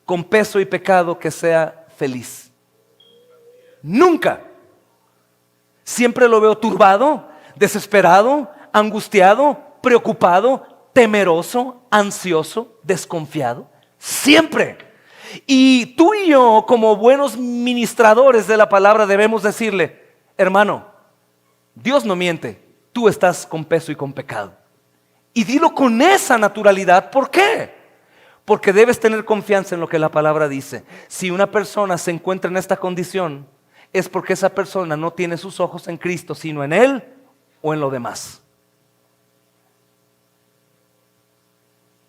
con peso y pecado que sea feliz. Nunca. Siempre lo veo turbado, desesperado, angustiado, preocupado, temeroso, ansioso, desconfiado. Siempre. Y tú y yo, como buenos ministradores de la palabra, debemos decirle, hermano, Dios no miente, tú estás con peso y con pecado. Y dilo con esa naturalidad. ¿Por qué? Porque debes tener confianza en lo que la palabra dice. Si una persona se encuentra en esta condición, es porque esa persona no tiene sus ojos en Cristo, sino en Él o en lo demás.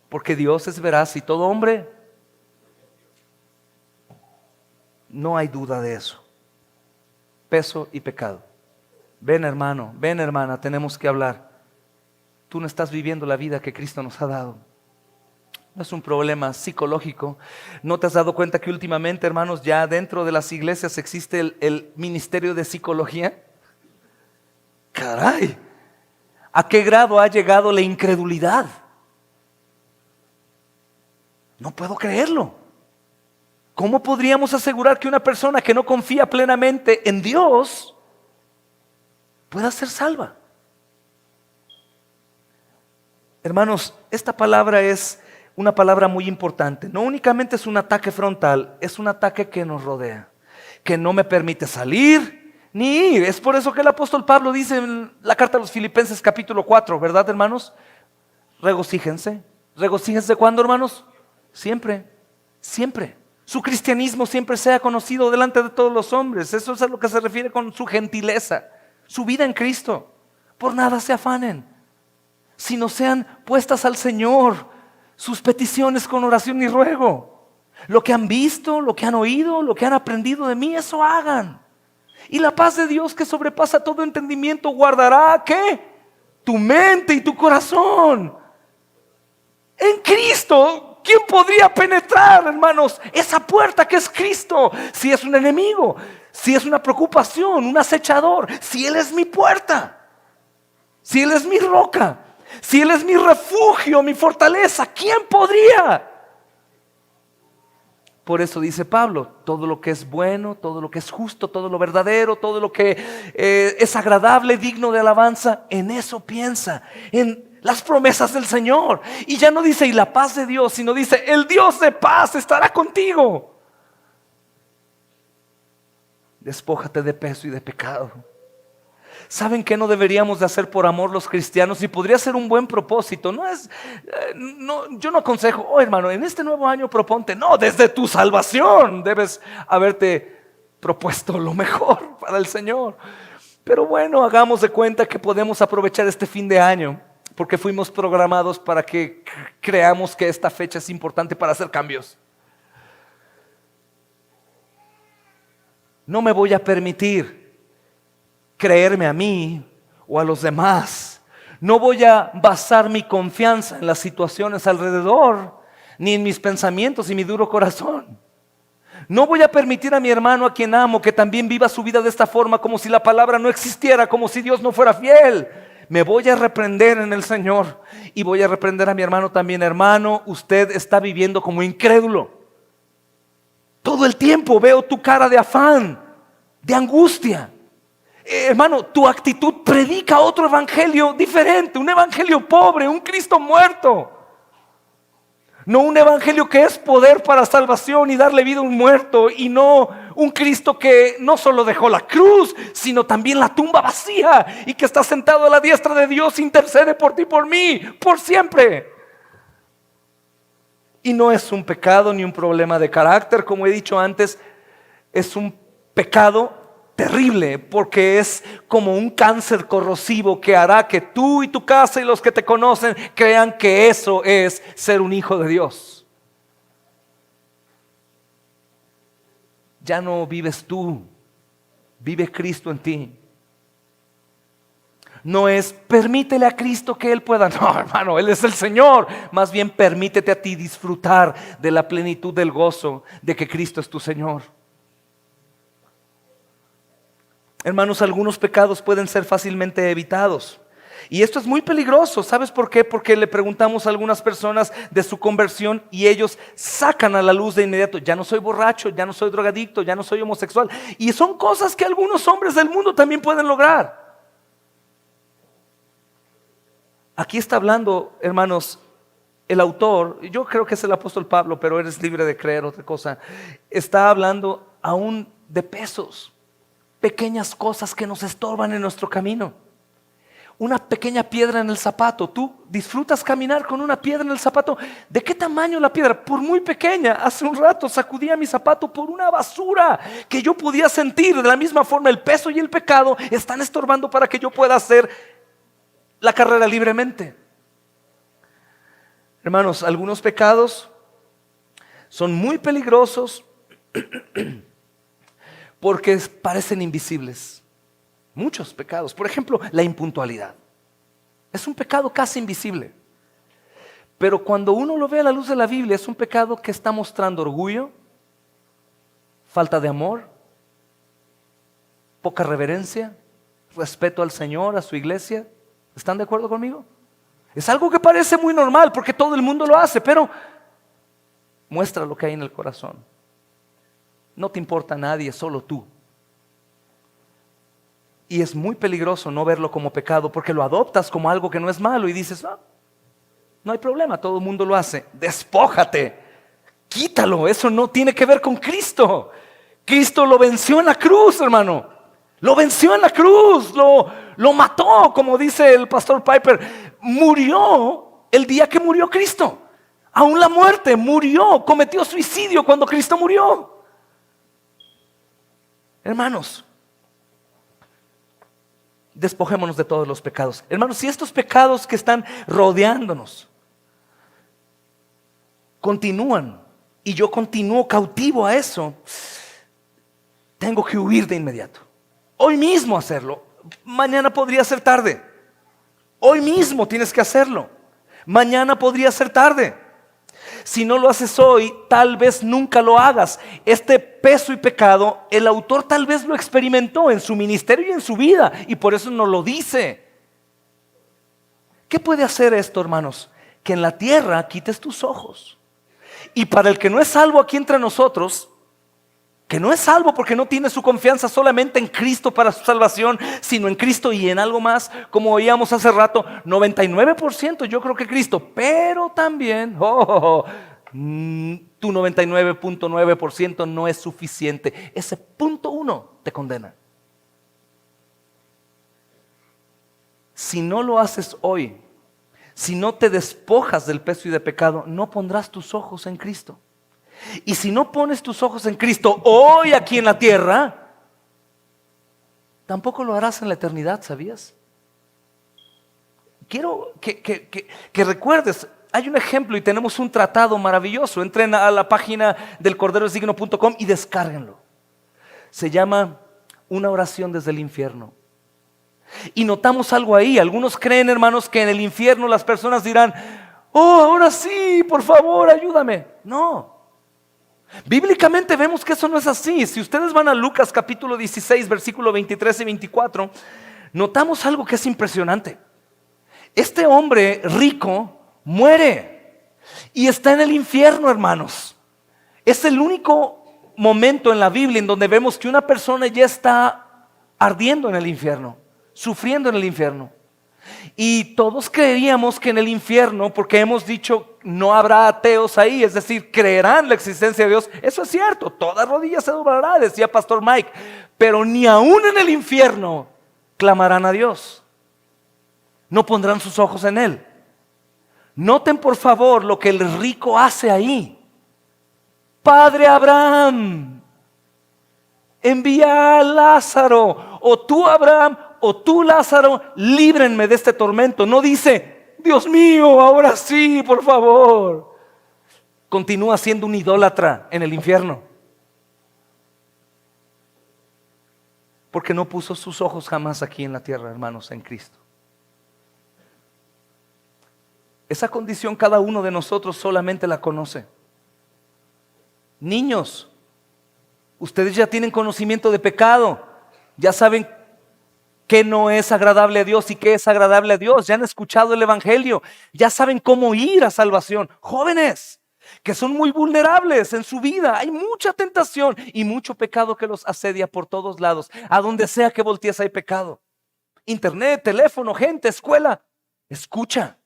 Porque Dios es veraz y todo hombre, no hay duda de eso. Peso y pecado. Ven, hermano, ven, hermana, tenemos que hablar. Tú no estás viviendo la vida que Cristo nos ha dado. No es un problema psicológico. ¿No te has dado cuenta que últimamente, hermanos, ya dentro de las iglesias existe el ministerio de psicología? ¡Caray! ¿A qué grado ha llegado la incredulidad? No puedo creerlo. ¿Cómo podríamos asegurar que una persona que no confía plenamente en Dios pueda ser salva? Hermanos, esta palabra es una palabra muy importante. No únicamente es un ataque frontal, es un ataque que nos rodea, que no me permite salir ni ir. Es por eso que el apóstol Pablo dice en la carta a los Filipenses capítulo 4, ¿verdad, hermanos? Regocíjense. ¿Regocíjense cuándo, hermanos? Siempre, siempre. Su cristianismo siempre sea conocido delante de todos los hombres. Eso es a lo que se refiere con su gentileza, su vida en Cristo. Por nada se afanen, sino sean puestas al Señor sus peticiones con oración y ruego. Lo que han visto, lo que han oído, lo que han aprendido de mí, eso hagan. Y la paz de Dios, que sobrepasa todo entendimiento, guardará, ¿qué? Tu mente y tu corazón en Cristo. ¿Quién podría penetrar, hermanos, esa puerta que es Cristo? Si es un enemigo, si es una preocupación, un acechador, si Él es mi puerta, si Él es mi roca, si Él es mi refugio, mi fortaleza, ¿quién podría? Por eso dice Pablo, todo lo que es bueno, todo lo que es justo, todo lo verdadero, todo lo que es agradable, digno de alabanza, en eso piensa, en las promesas del Señor. Y ya no dice, y la paz de Dios, sino dice, el Dios de paz estará contigo. Despójate de peso y de pecado. ¿Saben qué no deberíamos de hacer por amor los cristianos? Y podría ser un buen propósito. Yo no aconsejo, oh hermano, en este nuevo año proponte. No, desde tu salvación debes haberte propuesto lo mejor para el Señor. Pero bueno, hagamos de cuenta que podemos aprovechar este fin de año, porque fuimos programados para que creamos que esta fecha es importante para hacer cambios. No me voy a permitir creerme a mí o a los demás. No voy a basar mi confianza en las situaciones alrededor, ni en mis pensamientos y mi duro corazón. No voy a permitir a mi hermano, a quien amo, que también viva su vida de esta forma, como si la palabra no existiera, como si Dios no fuera fiel. Me voy a reprender en el Señor y voy a reprender a mi hermano también. Hermano, usted está viviendo como incrédulo. Todo el tiempo veo tu cara de afán, de angustia. Hermano, tu actitud predica otro evangelio diferente, un evangelio pobre, un Cristo muerto. No un evangelio que es poder para salvación y darle vida a un muerto, y no un Cristo que no solo dejó la cruz, sino también la tumba vacía y que está sentado a la diestra de Dios, intercede por ti y por mí, por siempre. Y no es un pecado ni un problema de carácter, como he dicho antes, es un pecado terrible, porque es como un cáncer corrosivo que hará que tú y tu casa y los que te conocen crean que eso es ser un hijo de Dios. Ya no vives tú, vive Cristo en ti. No es permítele a Cristo que Él pueda. No, hermano, Él es el Señor. Más bien permítete a ti disfrutar de la plenitud del gozo de que Cristo es tu Señor. Hermanos, algunos pecados pueden ser fácilmente evitados. Y esto es muy peligroso. ¿Sabes por qué? Porque le preguntamos a algunas personas de su conversión y ellos sacan a la luz de inmediato: ya no soy borracho, ya no soy drogadicto, ya no soy homosexual. Y son cosas que algunos hombres del mundo también pueden lograr. Aquí está hablando, hermanos, el autor, yo creo que es el apóstol Pablo, pero eres libre de creer otra cosa. Está hablando aún de pesos, pequeñas cosas que nos estorban en nuestro camino. Una pequeña piedra en el zapato. ¿Tú disfrutas caminar con una piedra en el zapato? ¿De qué tamaño la piedra? Por muy pequeña. Hace un rato sacudía mi zapato por una basura que yo podía sentir. De la misma forma, el peso y el pecado están estorbando para que yo pueda hacer la carrera libremente. Hermanos, algunos pecados son muy peligrosos porque parecen invisibles. Muchos pecados, por ejemplo, la impuntualidad. Es un pecado casi invisible. Pero cuando uno lo ve a la luz de la Biblia, es un pecado que está mostrando orgullo, falta de amor, poca reverencia, respeto al Señor, a su iglesia. ¿Están de acuerdo conmigo? Es algo que parece muy normal porque todo el mundo lo hace, pero muestra lo que hay en el corazón. No te importa a nadie, solo tú. Y es muy peligroso no verlo como pecado porque lo adoptas como algo que no es malo y dices: no hay problema, todo el mundo lo hace. Despójate, quítalo, eso no tiene que ver con Cristo. Cristo lo venció en la cruz, hermano. Lo venció en la cruz, lo mató, como dice el pastor Piper. Murió el día que murió Cristo. Aún la muerte murió, cometió suicidio cuando Cristo murió. Hermanos, despojémonos de todos los pecados. Hermanos, si estos pecados que están rodeándonos continúan y yo continúo cautivo a eso, tengo que huir de inmediato. Hoy mismo hacerlo. Mañana podría ser tarde. Hoy mismo tienes que hacerlo. Mañana podría ser tarde. Si no lo haces hoy, tal vez nunca lo hagas. Este peso y pecado, el autor tal vez lo experimentó en su ministerio y en su vida, y por eso nos lo dice. ¿Qué puede hacer esto, hermanos? Que en la tierra quites tus ojos. Y para el que no es salvo aquí entre nosotros, que no es salvo porque no tiene su confianza solamente en Cristo para su salvación, sino en Cristo y en algo más, como oíamos hace rato, 99% yo creo que Cristo, pero también tu 99.9% no es suficiente. Ese 0.1 te condena. Si no lo haces hoy, si no te despojas del peso y de pecado, no pondrás tus ojos en Cristo. Y si no pones tus ojos en Cristo hoy aquí en la tierra, tampoco lo harás en la eternidad, ¿sabías? Quiero que recuerdes, hay un ejemplo y tenemos un tratado maravilloso. Entren a la página del corderosigno.com y descárguenlo. Se llama Una oración desde el infierno. Y notamos algo ahí. Algunos creen, hermanos, que en el infierno las personas dirán: oh, ahora sí, por favor, ayúdame. No. Bíblicamente vemos que eso no es así. Si ustedes van a Lucas capítulo 16, versículo 23 y 24, notamos algo que es impresionante. Este hombre rico muere y está en el infierno, hermanos. Es el único momento en la Biblia en donde vemos que una persona ya está ardiendo en el infierno, sufriendo en el infierno. Y todos creeríamos que en el infierno, porque hemos dicho no habrá ateos ahí, es decir, creerán la existencia de Dios. Eso es cierto, toda rodilla se doblará, decía Pastor Mike, pero ni aún en el infierno clamarán a Dios. No pondrán sus ojos en Él. Noten por favor lo que el rico hace ahí. Padre Abraham, envía a Lázaro, o tú Abraham, o tú Lázaro, líbrenme de este tormento. No dice, Dios mío, ahora sí, por favor. Continúa siendo un idólatra en el infierno, porque no puso sus ojos jamás aquí en la tierra, hermanos, en Cristo. Esa condición cada uno de nosotros solamente la conoce. Niños, ustedes ya tienen conocimiento de pecado, ya saben qué no es agradable a Dios y qué es agradable a Dios, ya han escuchado el evangelio, ya saben cómo ir a salvación. Jóvenes que son muy vulnerables en su vida, hay mucha tentación y mucho pecado que los asedia por todos lados. A donde sea que voltees hay pecado. Internet, teléfono, gente, escuela. Escucha.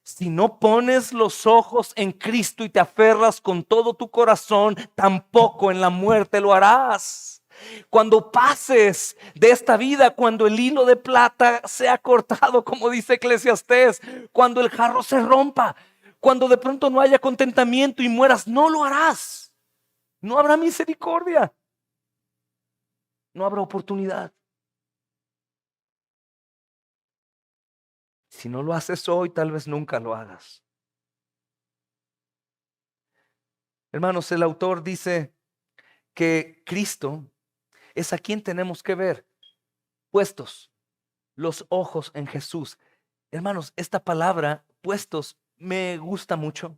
Si no pones los ojos en Cristo y te aferras con todo tu corazón, tampoco en la muerte lo harás. Cuando pases de esta vida, cuando el hilo de plata sea cortado, como dice Eclesiastés, cuando el jarro se rompa, cuando de pronto no haya contentamiento y mueras, no lo harás. No habrá misericordia. No habrá oportunidad. Si no lo haces hoy, tal vez nunca lo hagas. Hermanos, el autor dice que Cristo es a quien tenemos que ver, puestos los ojos en Jesús. Hermanos, esta palabra, puestos, me gusta mucho.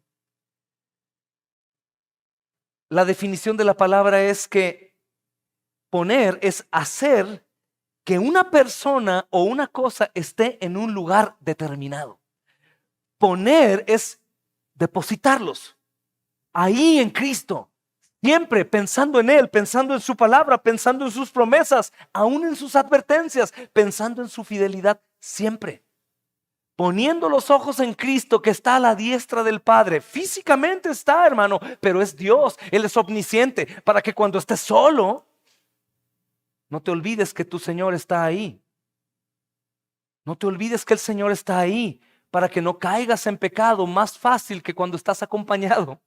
La definición de la palabra es que poner es hacer que una persona o una cosa esté en un lugar determinado. Poner es depositarlos ahí en Cristo, siempre pensando en Él, pensando en su palabra, pensando en sus promesas, aún en sus advertencias, pensando en su fidelidad siempre. Poniendo los ojos en Cristo que está a la diestra del Padre. Físicamente está, hermano, pero es Dios, Él es omnisciente, para que cuando estés solo, no te olvides que tu Señor está ahí. No te olvides que el Señor está ahí, para que no caigas en pecado más fácil que cuando estás acompañado.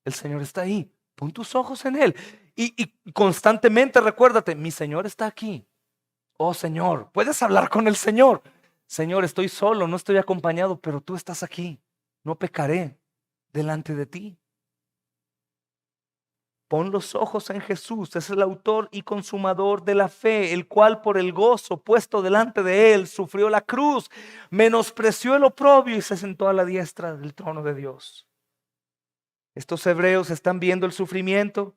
El Señor está ahí. Pon tus ojos en Él. Y constantemente recuérdate, mi Señor está aquí. Oh Señor, puedes hablar con el Señor. Señor, estoy solo, no estoy acompañado, pero tú estás aquí. No pecaré delante de ti. Pon los ojos en Jesús, es el autor y consumador de la fe, el cual por el gozo puesto delante de él sufrió la cruz, menospreció el oprobio y se sentó a la diestra del trono de Dios. Estos hebreos están viendo el sufrimiento.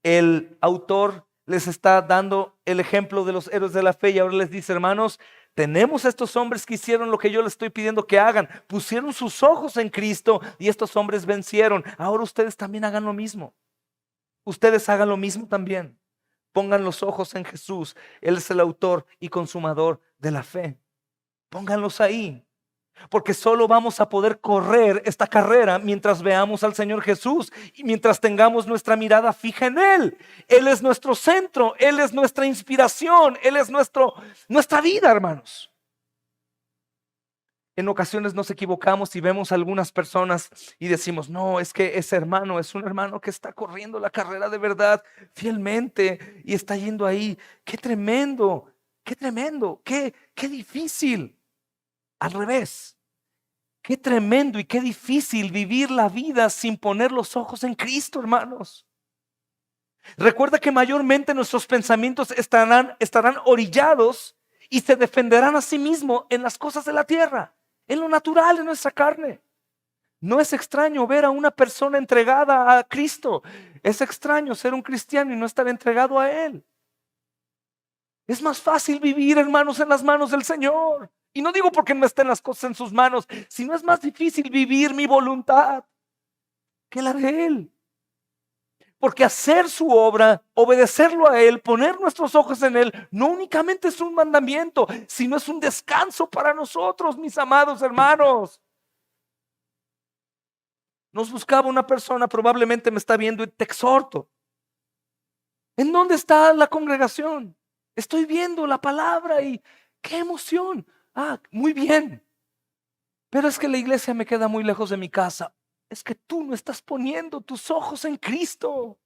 El autor les está dando el ejemplo de los héroes de la fe y ahora les dice, hermanos, tenemos estos hombres que hicieron lo que yo les estoy pidiendo que hagan. Pusieron sus ojos en Cristo y estos hombres vencieron. Ahora ustedes también hagan lo mismo. Ustedes hagan lo mismo también. Pongan los ojos en Jesús. Él es el autor y consumador de la fe. Pónganlos ahí. Porque solo vamos a poder correr esta carrera mientras veamos al Señor Jesús y mientras tengamos nuestra mirada fija en Él. Él es nuestro centro, Él es nuestra inspiración, Él es nuestra vida, hermanos. En ocasiones nos equivocamos y vemos a algunas personas y decimos, no, es que ese hermano es un hermano que está corriendo la carrera de verdad fielmente y está yendo ahí. Qué tremendo, qué difícil. Al revés, qué tremendo y qué difícil vivir la vida sin poner los ojos en Cristo, hermanos. Recuerda que mayormente nuestros pensamientos estarán orillados y se defenderán a sí mismos en las cosas de la tierra, en lo natural, en nuestra carne. No es extraño ver a una persona entregada a Cristo. Es extraño ser un cristiano y no estar entregado a Él. Es más fácil vivir, hermanos, en las manos del Señor. Y no digo porque no estén las cosas en sus manos, sino es más difícil vivir mi voluntad que la de Él. Porque hacer su obra, obedecerlo a Él, poner nuestros ojos en Él, no únicamente es un mandamiento, sino es un descanso para nosotros, mis amados hermanos. Nos buscaba una persona, probablemente me está viendo y te exhorto. ¿En dónde está la congregación? Estoy viendo la palabra y qué emoción. Ah, muy bien. Pero es que la iglesia me queda muy lejos de mi casa. Es que tú no estás poniendo tus ojos en Cristo.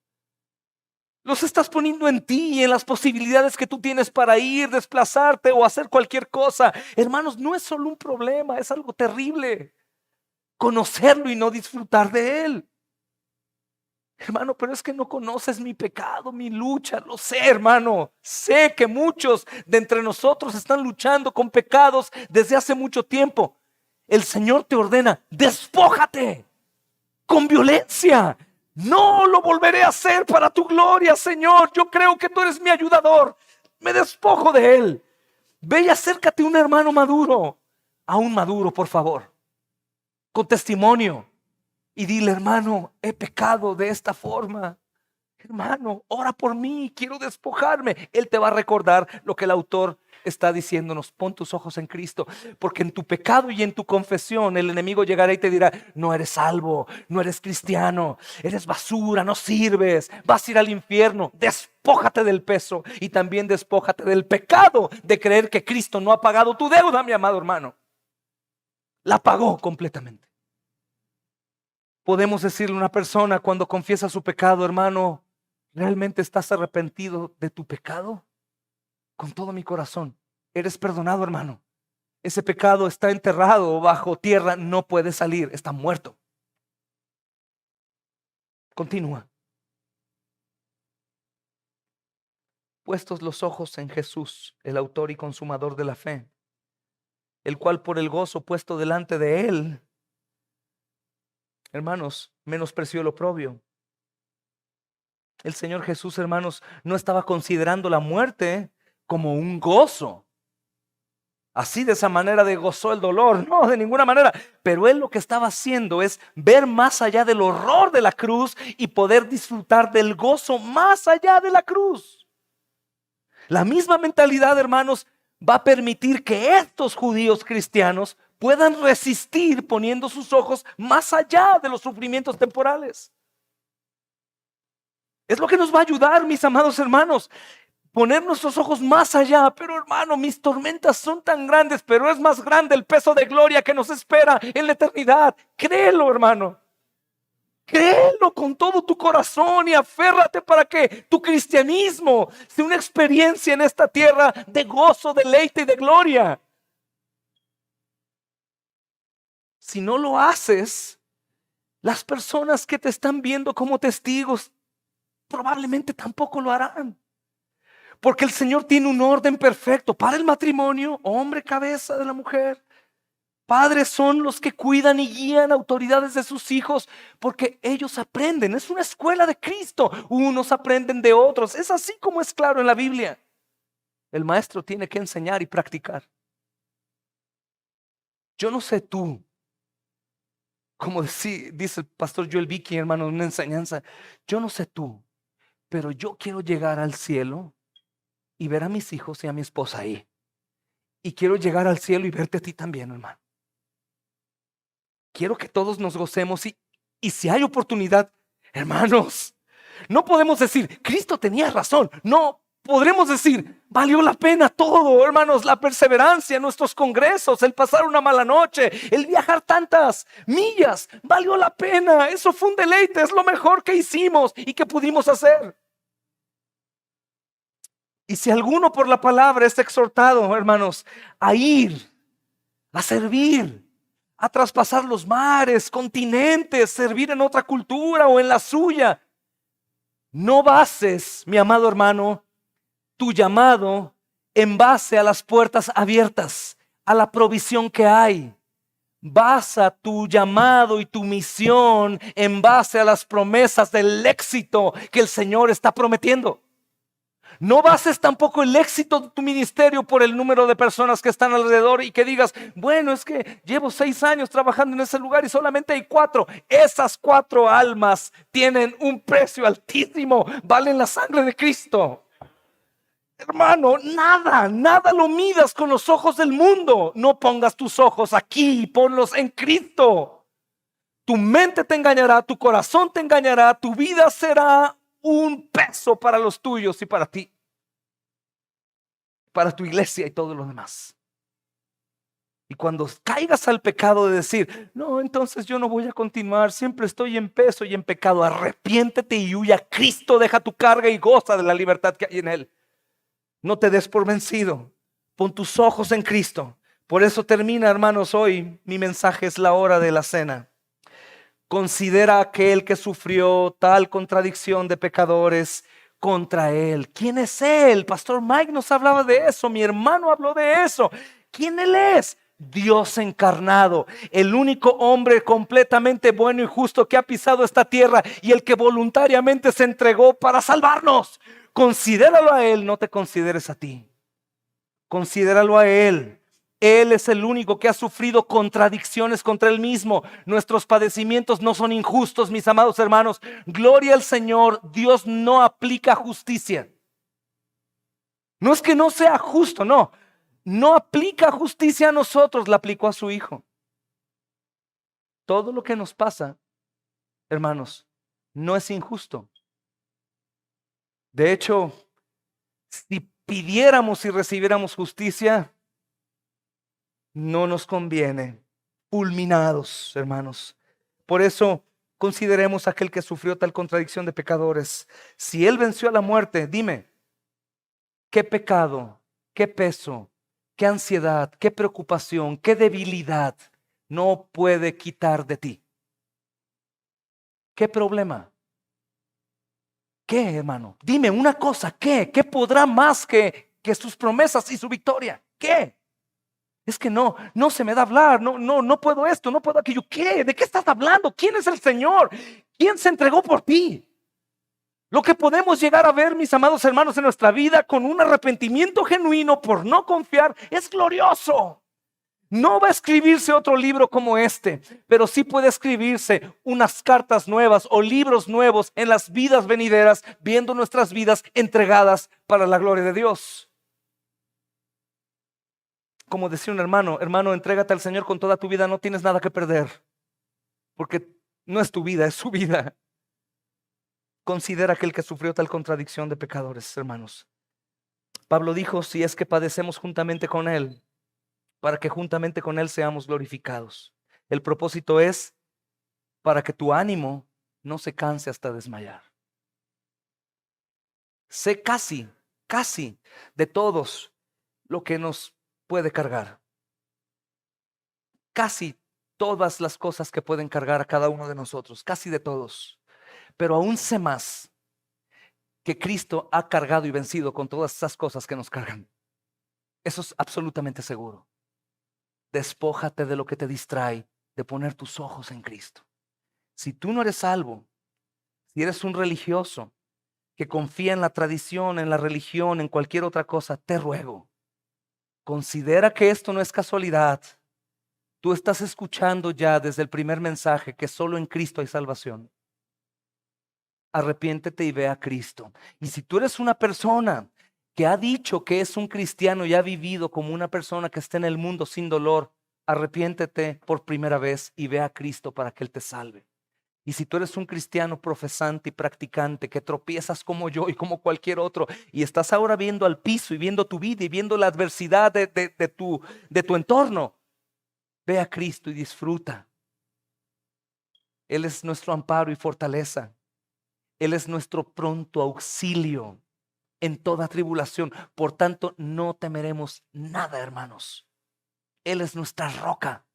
Los estás poniendo en ti y en las posibilidades que tú tienes para ir, desplazarte o hacer cualquier cosa. Hermanos, no es solo un problema, es algo terrible. Conocerlo y no disfrutar de él. Hermano, pero es que no conoces mi pecado, mi lucha. Lo sé, hermano. Sé que muchos de entre nosotros están luchando con pecados desde hace mucho tiempo. El Señor te ordena, despójate con violencia. No lo volveré a hacer para tu gloria, Señor. Yo creo que tú eres mi ayudador. Me despojo de él. Ve y acércate a un hermano maduro. A un maduro, por favor. Con testimonio. Y dile, hermano, he pecado de esta forma. Hermano, ora por mí, quiero despojarme. Él te va a recordar lo que el autor está diciéndonos. Pon tus ojos en Cristo, porque en tu pecado y en tu confesión el enemigo llegará y te dirá, no eres salvo, no eres cristiano, eres basura, no sirves, vas a ir al infierno. Despójate del peso y también despójate del pecado de creer que Cristo no ha pagado tu deuda, mi amado hermano. La pagó completamente. Podemos decirle a una persona cuando confiesa su pecado, hermano, ¿realmente estás arrepentido de tu pecado? Con todo mi corazón, eres perdonado, hermano. Ese pecado está enterrado bajo tierra, no puede salir, está muerto. Continúa. Puestos los ojos en Jesús, el autor y consumador de la fe, el cual por el gozo puesto delante de él, hermanos, menospreció el oprobio. El Señor Jesús, hermanos, no estaba considerando la muerte como un gozo. Así de esa manera de gozó el dolor, no, de ninguna manera. Pero él lo que estaba haciendo es ver más allá del horror de la cruz y poder disfrutar del gozo más allá de la cruz. La misma mentalidad, hermanos, va a permitir que estos judíos cristianos puedan resistir poniendo sus ojos más allá de los sufrimientos temporales. Es lo que nos va a ayudar, mis amados hermanos. Poner nuestros ojos más allá. Pero hermano, mis tormentas son tan grandes, pero es más grande el peso de gloria que nos espera en la eternidad. Créelo, hermano. Créelo con todo tu corazón y aférrate para que tu cristianismo sea una experiencia en esta tierra de gozo, deleite y de gloria. Si no lo haces, las personas que te están viendo como testigos probablemente tampoco lo harán. Porque el Señor tiene un orden perfecto para el matrimonio, hombre cabeza de la mujer. Padres son los que cuidan y guían autoridades de sus hijos porque ellos aprenden. Es una escuela de Cristo. Unos aprenden de otros. Es así como es claro en la Biblia. El maestro tiene que enseñar y practicar. Yo no sé tú, como dice el pastor Joel Vicky, hermano, en una enseñanza. Yo no sé tú, pero yo quiero llegar al cielo y ver a mis hijos y a mi esposa ahí. Y quiero llegar al cielo y verte a ti también, hermano. Quiero que todos nos gocemos y si hay oportunidad, hermanos, no podemos decir, Cristo tenía razón. No, podremos decir, valió la pena todo, hermanos, la perseverancia, nuestros congresos, el pasar una mala noche, el viajar tantas millas, valió la pena. Eso fue un deleite, es lo mejor que hicimos y que pudimos hacer. Y si alguno por la palabra es exhortado, hermanos, a ir, a servir, a traspasar los mares, continentes, servir en otra cultura o en la suya, no bases, mi amado hermano, tu llamado en base a las puertas abiertas, a la provisión que hay. Basa tu llamado y tu misión en base a las promesas del éxito que el Señor está prometiendo. No bases tampoco el éxito de tu ministerio por el número de personas que están alrededor y que digas, bueno, es que llevo 6 años trabajando en ese lugar y solamente hay 4. Esas 4 almas tienen un precio altísimo, valen la sangre de Cristo. Hermano, nada lo midas con los ojos del mundo. No pongas tus ojos aquí, ponlos en Cristo. Tu mente te engañará, tu corazón te engañará, tu vida será un peso para los tuyos y para ti, para tu iglesia y todo lo demás. Y cuando caigas al pecado de decir, no, entonces yo no voy a continuar, siempre estoy en peso y en pecado, arrepiéntete y huye a Cristo, deja tu carga y goza de la libertad que hay en Él. No te des por vencido, pon tus ojos en Cristo. Por eso termina, hermanos, hoy mi mensaje es la hora de la cena. Considera a aquel que sufrió tal contradicción de pecadores contra él. ¿Quién es él? Pastor Mike nos hablaba de eso, mi hermano habló de eso. ¿Quién él es? Dios encarnado, el único hombre completamente bueno y justo que ha pisado esta tierra y el que voluntariamente se entregó para salvarnos. Considéralo a él, no te consideres a ti. Considéralo a él. Él es el único que ha sufrido contradicciones contra él mismo. Nuestros padecimientos no son injustos, mis amados hermanos. Gloria al Señor. Dios no aplica justicia. No es que no sea justo, no. No aplica justicia a nosotros, la aplicó a su Hijo. Todo lo que nos pasa, hermanos, no es injusto. De hecho, si pidiéramos y recibiéramos justicia, no nos conviene. Fulminados, hermanos. Por eso consideremos a aquel que sufrió tal contradicción de pecadores. Si él venció a la muerte, dime, ¿qué pecado, qué peso, qué ansiedad, qué preocupación, qué debilidad no puede quitar de ti? ¿Qué problema? ¿Qué, hermano? Dime una cosa, ¿qué? ¿Qué podrá más que sus promesas y su victoria? ¿Qué? Es que no se me da hablar, no puedo esto, no puedo aquello. ¿Qué? ¿De qué estás hablando? ¿Quién es el Señor? ¿Quién se entregó por ti? Lo que podemos llegar a ver, mis amados hermanos, en nuestra vida con un arrepentimiento genuino por no confiar es glorioso. No va a escribirse otro libro como este, pero sí puede escribirse unas cartas nuevas o libros nuevos en las vidas venideras, viendo nuestras vidas entregadas para la gloria de Dios. Como decía un hermano, entrégate al Señor con toda tu vida, no tienes nada que perder, porque no es tu vida, es su vida. Considera aquel que sufrió tal contradicción de pecadores, hermanos. Pablo dijo, si es que padecemos juntamente con Él, para que juntamente con Él seamos glorificados. El propósito es para que tu ánimo no se canse hasta desmayar. Sé casi de todos lo que nos puede cargar. Casi todas las cosas que pueden cargar a cada uno de nosotros, casi de todos. Pero aún sé más que Cristo ha cargado y vencido con todas esas cosas que nos cargan. Eso es absolutamente seguro. Despójate de lo que te distrae, de poner tus ojos en Cristo. Si tú no eres salvo, si eres un religioso que confía en la tradición, en la religión, en cualquier otra cosa, te ruego, considera que esto no es casualidad. Tú estás escuchando ya desde el primer mensaje que solo en Cristo hay salvación. Arrepiéntete y ve a Cristo. Y si tú eres una persona que ha dicho que es un cristiano y ha vivido como una persona que está en el mundo sin dolor, arrepiéntete por primera vez y ve a Cristo para que Él te salve. Y si tú eres un cristiano profesante y practicante que tropiezas como yo y como cualquier otro y estás ahora viendo al piso y viendo tu vida y viendo la adversidad de tu entorno, ve a Cristo y disfruta. Él es nuestro amparo y fortaleza. Él es nuestro pronto auxilio en toda tribulación. Por tanto, no temeremos nada, hermanos. Él es nuestra roca.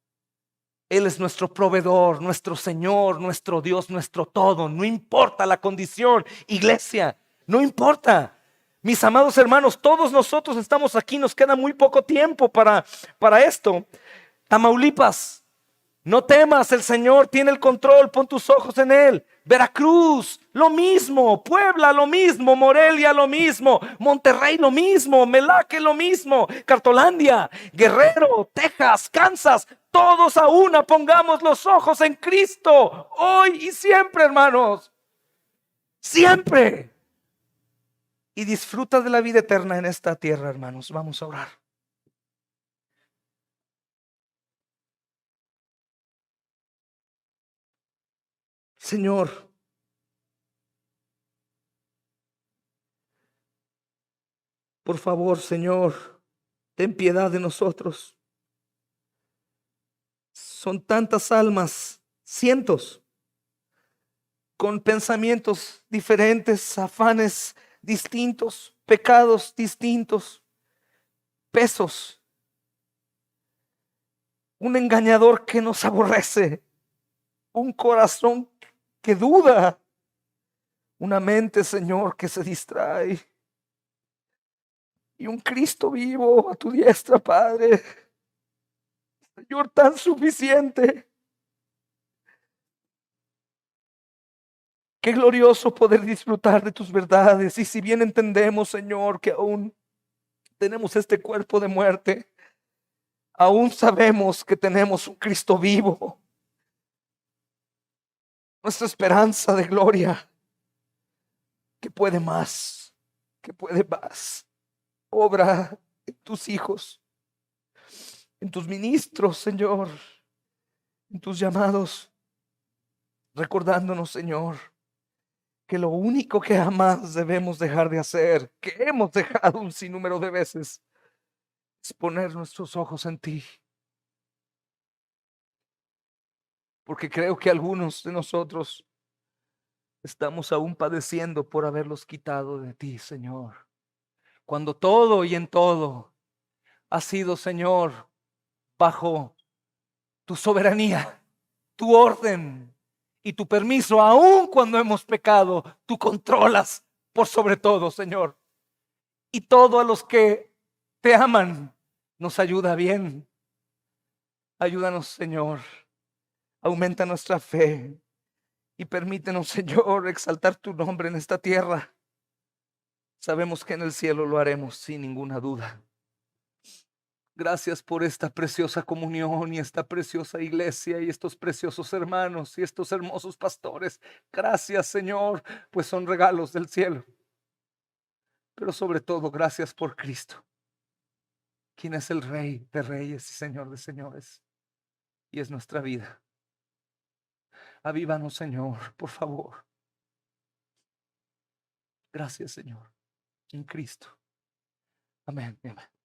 Él es nuestro proveedor, nuestro Señor, nuestro Dios, nuestro todo. No importa la condición, iglesia, no importa. Mis amados hermanos, todos nosotros estamos aquí, nos queda muy poco tiempo para esto. Tamaulipas, no temas, el Señor tiene el control, pon tus ojos en Él. Veracruz, lo mismo. Puebla, lo mismo. Morelia, lo mismo. Monterrey, lo mismo. Melaque, lo mismo. Cartolandia, Guerrero, Texas, Kansas, todos a una pongamos los ojos en Cristo, hoy y siempre, hermanos. Siempre. Y disfruta de la vida eterna en esta tierra, hermanos. Vamos a orar. Señor, por favor, Señor, ten piedad de nosotros. Son tantas almas, cientos, con pensamientos diferentes, afanes distintos, pecados distintos, pesos. Un engañador que nos aborrece, un corazón que duda, una mente, Señor, que se distrae, y un Cristo vivo a tu diestra, Padre, Señor, tan suficiente. Qué glorioso poder disfrutar de tus verdades. Y si bien entendemos, Señor, que aún tenemos este cuerpo de muerte, aún sabemos que tenemos un Cristo vivo, nuestra esperanza de gloria, que puede más, que puede más. Obra en tus hijos, en tus ministros, Señor, en tus llamados, recordándonos, Señor, que lo único que jamás debemos dejar de hacer, que hemos dejado un sinnúmero de veces, es poner nuestros ojos en ti. Porque creo que algunos de nosotros estamos aún padeciendo por haberlos quitado de ti, Señor. Cuando todo y en todo ha sido, Señor, bajo tu soberanía, tu orden y tu permiso, aun cuando hemos pecado, tú controlas por sobre todo, Señor. Y todo a los que te aman nos ayuda bien. Ayúdanos, Señor. Aumenta nuestra fe y permítenos, Señor, exaltar tu nombre en esta tierra. Sabemos que en el cielo lo haremos sin ninguna duda. Gracias por esta preciosa comunión y esta preciosa iglesia y estos preciosos hermanos y estos hermosos pastores. Gracias, Señor, pues son regalos del cielo. Pero sobre todo, gracias por Cristo, quien es el Rey de reyes y Señor de señores. Y es nuestra vida. Avívanos, Señor, por favor. Gracias, Señor, en Cristo. Amén. Amén.